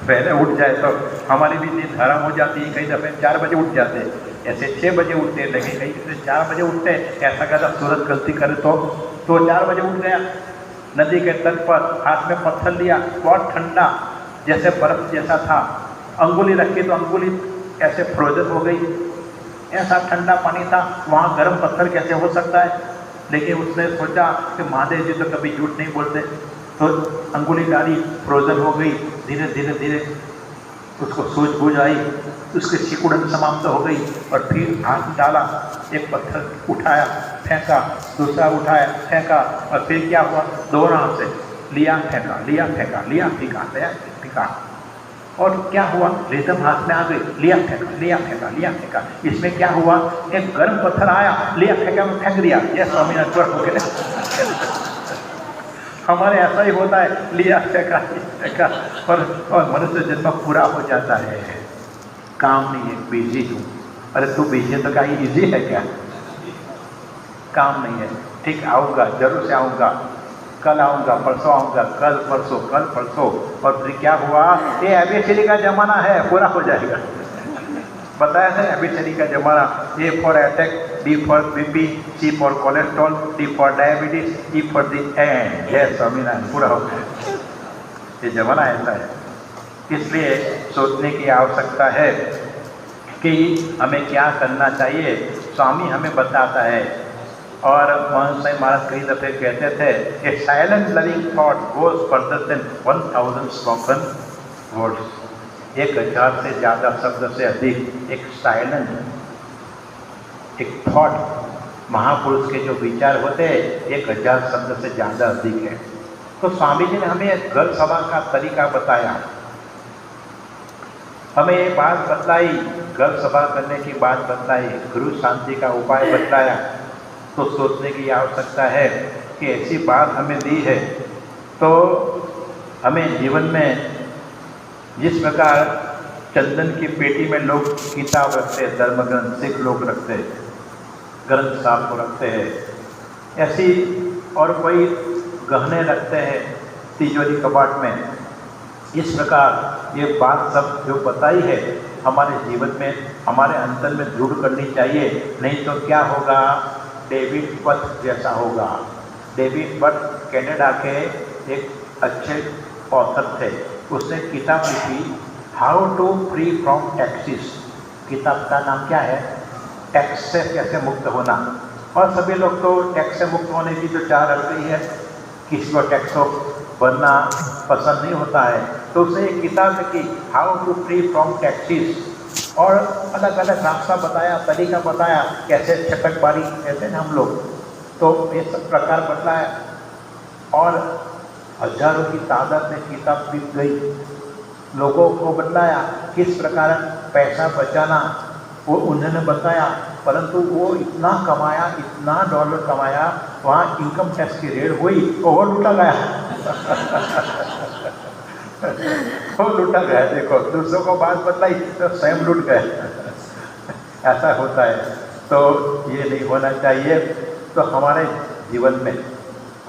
पहले उठ जाए तो हमारी भी नींद हराम हो जाती है। कई दफ़े 4 बजे उठ जाते, ऐसे 6 बजे उठते, लेकिन कई दफ़े 4 बजे उठते। ऐसा कहता सूरज गलती करे तो 4 बजे उठ गया। नदी के तट पर हाथ में पत्थर लिया, बहुत ठंडा जैसे बर्फ जैसा था, अंगुली रखी तो अंगुली ऐसे फ्रोजन हो गई, ऐसा ठंडा पानी था, वहाँ गर्म पत्थर कैसे हो सकता है। लेकिन उसने सोचा कि महादेव जी तो कभी झूठ नहीं बोलते, तो अंगुली डाली, फ्रोजन हो गई। धीरे धीरे धीरे उसको सूझबूझ आई, उसकी सिकुड़न समाप्त हो गई, और फिर हाथ डाला, एक पत्थर उठाया फेंका, दूसरा उठाया फेंका, और फिर क्या हुआ, दोनों हाथ से लिया फेंका, लिया फेंका, लिया फेंका, लिया फेंका, और क्या हुआ, रिदम हाथ में आ गई, लिया फेंका, लिया फेंका, लिया फेंका। इसमें क्या हुआ, एक गर्म पत्थर आया, लिया फेंका में फेंक दिया। यह स्वामीनाथ हो गया। हमारे ऐसा ही होता है, लिया फेंका, फेंका, और मनुष्य जन्म पूरा हो जाता है। काम नहीं है, बिजी हूँ। अरे तू बिजी तो क्या इजी है क्या? काम नहीं है, ठीक आऊँगा, जरूर से आऊँगा, कल आऊँगा, परसों आऊँगा, कल परसों, कल परसों, और फिर क्या हुआ, ये एबीसीडी का ज़माना है, पूरा हो जाएगा। बताया था एबीसीडी का ज़माना, A for attack, B for BP, C for cholesterol, D for diabetes, E for the end. जय स्वामीनारायण, पूरा हो गया। ये ज़माना ऐसा है, इसलिए सोचने की आवश्यकता है कि हमें क्या करना चाहिए। स्वामी हमें बताता है, और मोहन साई महाराज कई दफ़े कहते थे, a silent loving thought goes further than 1000 spoken words. 1000 से ज़्यादा शब्द से अधिक एक साइलेंट, एक थॉट, महापुरुष के जो विचार होते हैं 1000 शब्द से ज़्यादा अधिक है। तो स्वामी जी ने हमें घर सभा का तरीका बताया, हमें ये बात बताई, घर सभा करने की बात बताई, गुरु शांति का उपाय बताया। तो सोचने की आवश्यकता है कि ऐसी बात हमें दी है, तो हमें जीवन में जिस प्रकार चंदन की पेटी में लोग किताब रखते हैं, धर्म ग्रंथ सिख लोग रखते हैं, ग्रंथ साहब को रखते हैं, ऐसी और कोई गहने रखते हैं तिजोरी कबाट में, इस प्रकार ये बात सब जो बताई है हमारे जीवन में, हमारे अंतर में दृढ़ करनी चाहिए। नहीं तो क्या होगा, डेविड बर्थ जैसा होगा। डेविड बर्थ कनाडा के एक अच्छे ऑथर थे, उसने किताब लिखी how to free from taxes. किताब का नाम क्या है, टैक्स से कैसे मुक्त होना। और सभी लोग तो टैक्स से मुक्त होने की जो चाह रखते ही है, किसी को टैक्स को भरना पसंद नहीं होता है, तो उसने एक किताब लिखी how to free from taxes, और अलग अलग रास्ता बताया, तरीका बताया, कैसे छटकबारी कहते हैं हम लोग, तो ये सब प्रकार बताया। और हजारों की तादाद में किताब बिक गई, लोगों को बताया किस प्रकार पैसा बचाना, वो उन्होंने बताया। परंतु वो इतना कमाया, इतना डॉलर कमाया, वहाँ इनकम टैक्स की रेड हुई तो वो लूटा गया वो लूटा गया। देखो, दूसरों को बात बताई तो स्वयं लूट गए ऐसा होता है, तो ये नहीं होना चाहिए। तो हमारे जीवन में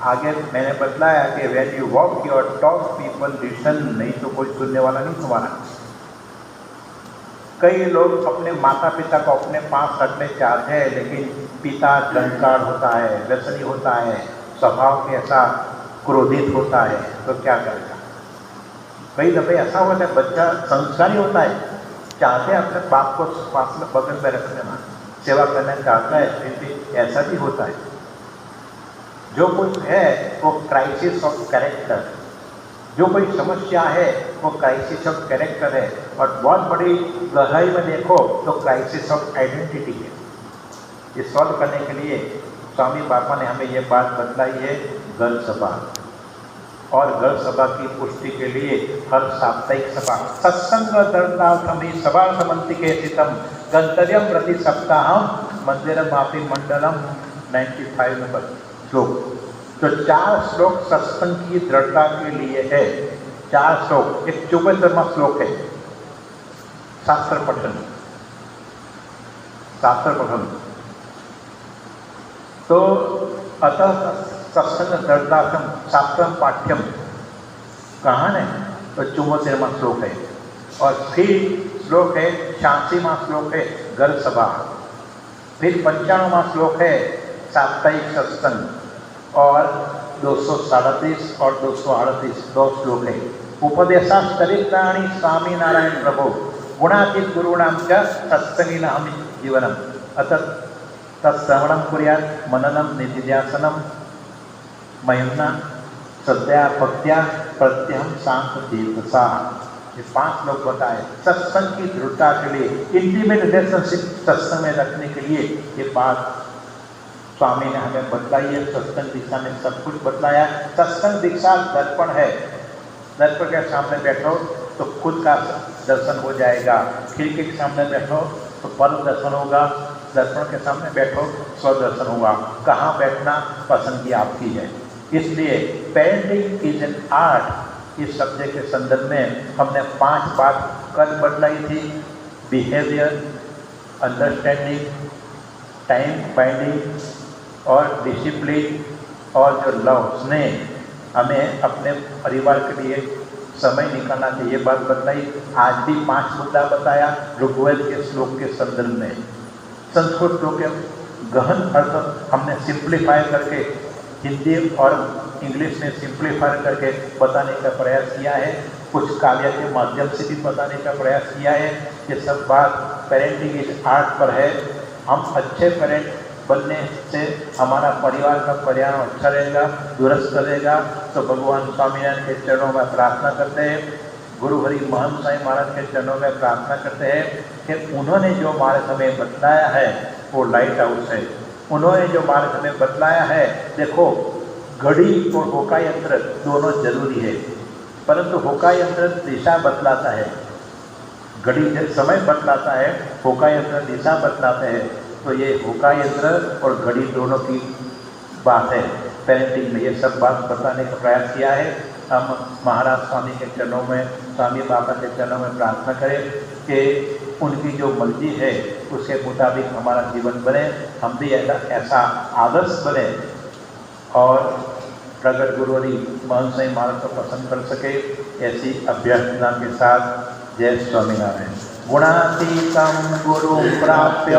आगे मैंने बतलाया कि when you walk your talk people listen, नहीं तो कोई सुनने वाला नहीं तुम्हारा। कई लोग अपने माता पिता को अपने पास रखने चाहते हैं, लेकिन पिता ड्रंकार्ड होता है, व्यसनी होता है, स्वभाव के ऐसा क्रोधित होता है, तो क्या करेगा। कई दफे ऐसा होता है बच्चा संस्कारी होता है, चाहते हैं अपने बाप को पास में बगल में रखने में सेवा करना चाहता है, फिर भी ऐसा भी होता है। जो कुछ है वो क्राइसिस ऑफ कैरेक्टर, जो कोई समस्या है वो क्राइसिस ऑफ कैरेक्टर है, और बहुत बड़ी गहराई में देखो तो क्राइसिस ऑफ आइडेंटिटी है। ये सॉल्व करने के लिए स्वामी बापा ने हमें ये बात बतलाई है घर सभा, और घर सभा की पुष्टि के लिए हर साप्ताहिक सभा सत्संग दर्दार्थमी सभा समन्ति के स्थितम गंतव्यम प्रति सप्ताहम मंदिरम मापी मंडलम 95 नंबर श्लोक। तो 4 श्लोक सत्संग की दृढ़ता के लिए है। 4 श्लोक, एक 24वां श्लोक है शास्त्र पठन। तो अतः सत्संग दृढ़तार्थम शास्त्रम पाठ्यम कहाँ है, तो 74वां श्लोक है। और फिर श्लोक है 86वां श्लोक है घर सभा, फिर 95वां श्लोक है साप्ताहिक सत्संग, और 237 और 238 2 श्लोक है। उपदेशास्तरित्राणि स्वामी नारायण प्रभु गुणातीत गुरूणाम च सत्संगिनाम जीवनम अतः तत्श्रवणम कुर्यात् मननम निधिध्यासनम महिमना श्रद्धया भक्त्या प्रत्यहम शांत चेतसा। ये 5 श्लोक बताए सत्संग की दृढ़ता के लिए, इंटीमेट रिलेशनशिप सत्संग में रखने के लिए। ये बात स्वामी ने हमें बतलाई है। सत्संग दीक्षा में सब कुछ बतलाया। सत्संग दीक्षा दर्पण है, दर्पण के सामने बैठो तो खुद का दर्शन हो जाएगा, खिड़की के सामने बैठो तो पर दर्शन होगा, दर्पण के सामने बैठो स्वदर्शन होगा। कहाँ बैठना पसंद की आपकी है। इसलिए पेरेंटिंग इज एन आर्ट, इस सब्जेक्ट के संदर्भ में हमने 5 बात कल बतलाई थी। बिहेवियर, अंडरस्टैंडिंग, टाइम बाइंडिंग और डिसिप्लिन, और जो लव स्नेह, हमें अपने परिवार के लिए समय निकालना चाहिए, बात बताई। आज भी 5 मुद्दा बताया ऋग्वेद के श्लोक के संदर्भ में। संस्कृत श्लोक के गहन अर्थ हमने सिंप्लीफाई करके हिंदी और इंग्लिश में सिंप्लीफाई करके बताने का प्रयास किया है। कुछ काव्य के माध्यम से भी बताने का प्रयास किया है। ये सब बात पेरेंटिंग इज आर्ट पर है। हम अच्छे पेरेंट बनने से हमारा परिवार का पर्यावरण अच्छा रहेगा, दुरुस्त रहेगा। तो भगवान स्वामीनारायण के चरणों में प्रार्थना करते हैं, गुरु हरि महंत साईं महाराज के चरणों में प्रार्थना करते हैं कि उन्होंने जो मार्ग हमें बतलाया है वो लाइट हाउस है। उन्होंने जो मार्ग हमें बतलाया है, देखो घड़ी और होका यंत्र दोनों जरूरी है, परंतु होका यंत्र दिशा बतलाता है, घड़ी समय बतलाता है, होका यंत्र दिशा बतलाते हैं। तो ये होका यंत्र और घड़ी दोनों की बात है पेरेंटिंग में। ये सब बात बताने का प्रयास किया है। हम महाराज स्वामी के चरणों में, स्वामी बाबा के चरणों में प्रार्थना करें कि उनकी जो मर्जी है उसके मुताबिक हमारा जीवन बने, हम भी ऐसा आदर्श बने और प्रगट गुरु हरि महंत साईं महाराज को पसंद कर सके। ऐसी अभ्यर्थना के साथ जय स्वामीनारायण। गुणातीतं गुरु प्राप्य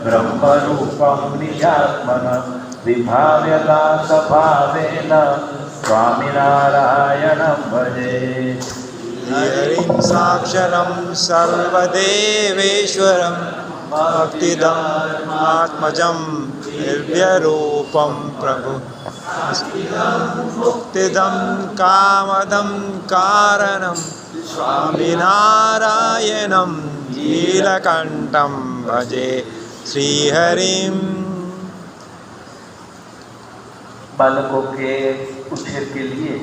ब्रह्मरूपं निजात्मनं विभाव्यता स्वभावेन स्वामिनारायणं भजे। हरिं साक्षरं सर्वदेवेश्वरं भक्तिदात्मजं दिव्यरूपं प्रभु मुक्तिदं कामदं कारणं स्वामिनारायणं नीलकण्ठं भजे श्रीहरिं। बालकों के उछेर के लिए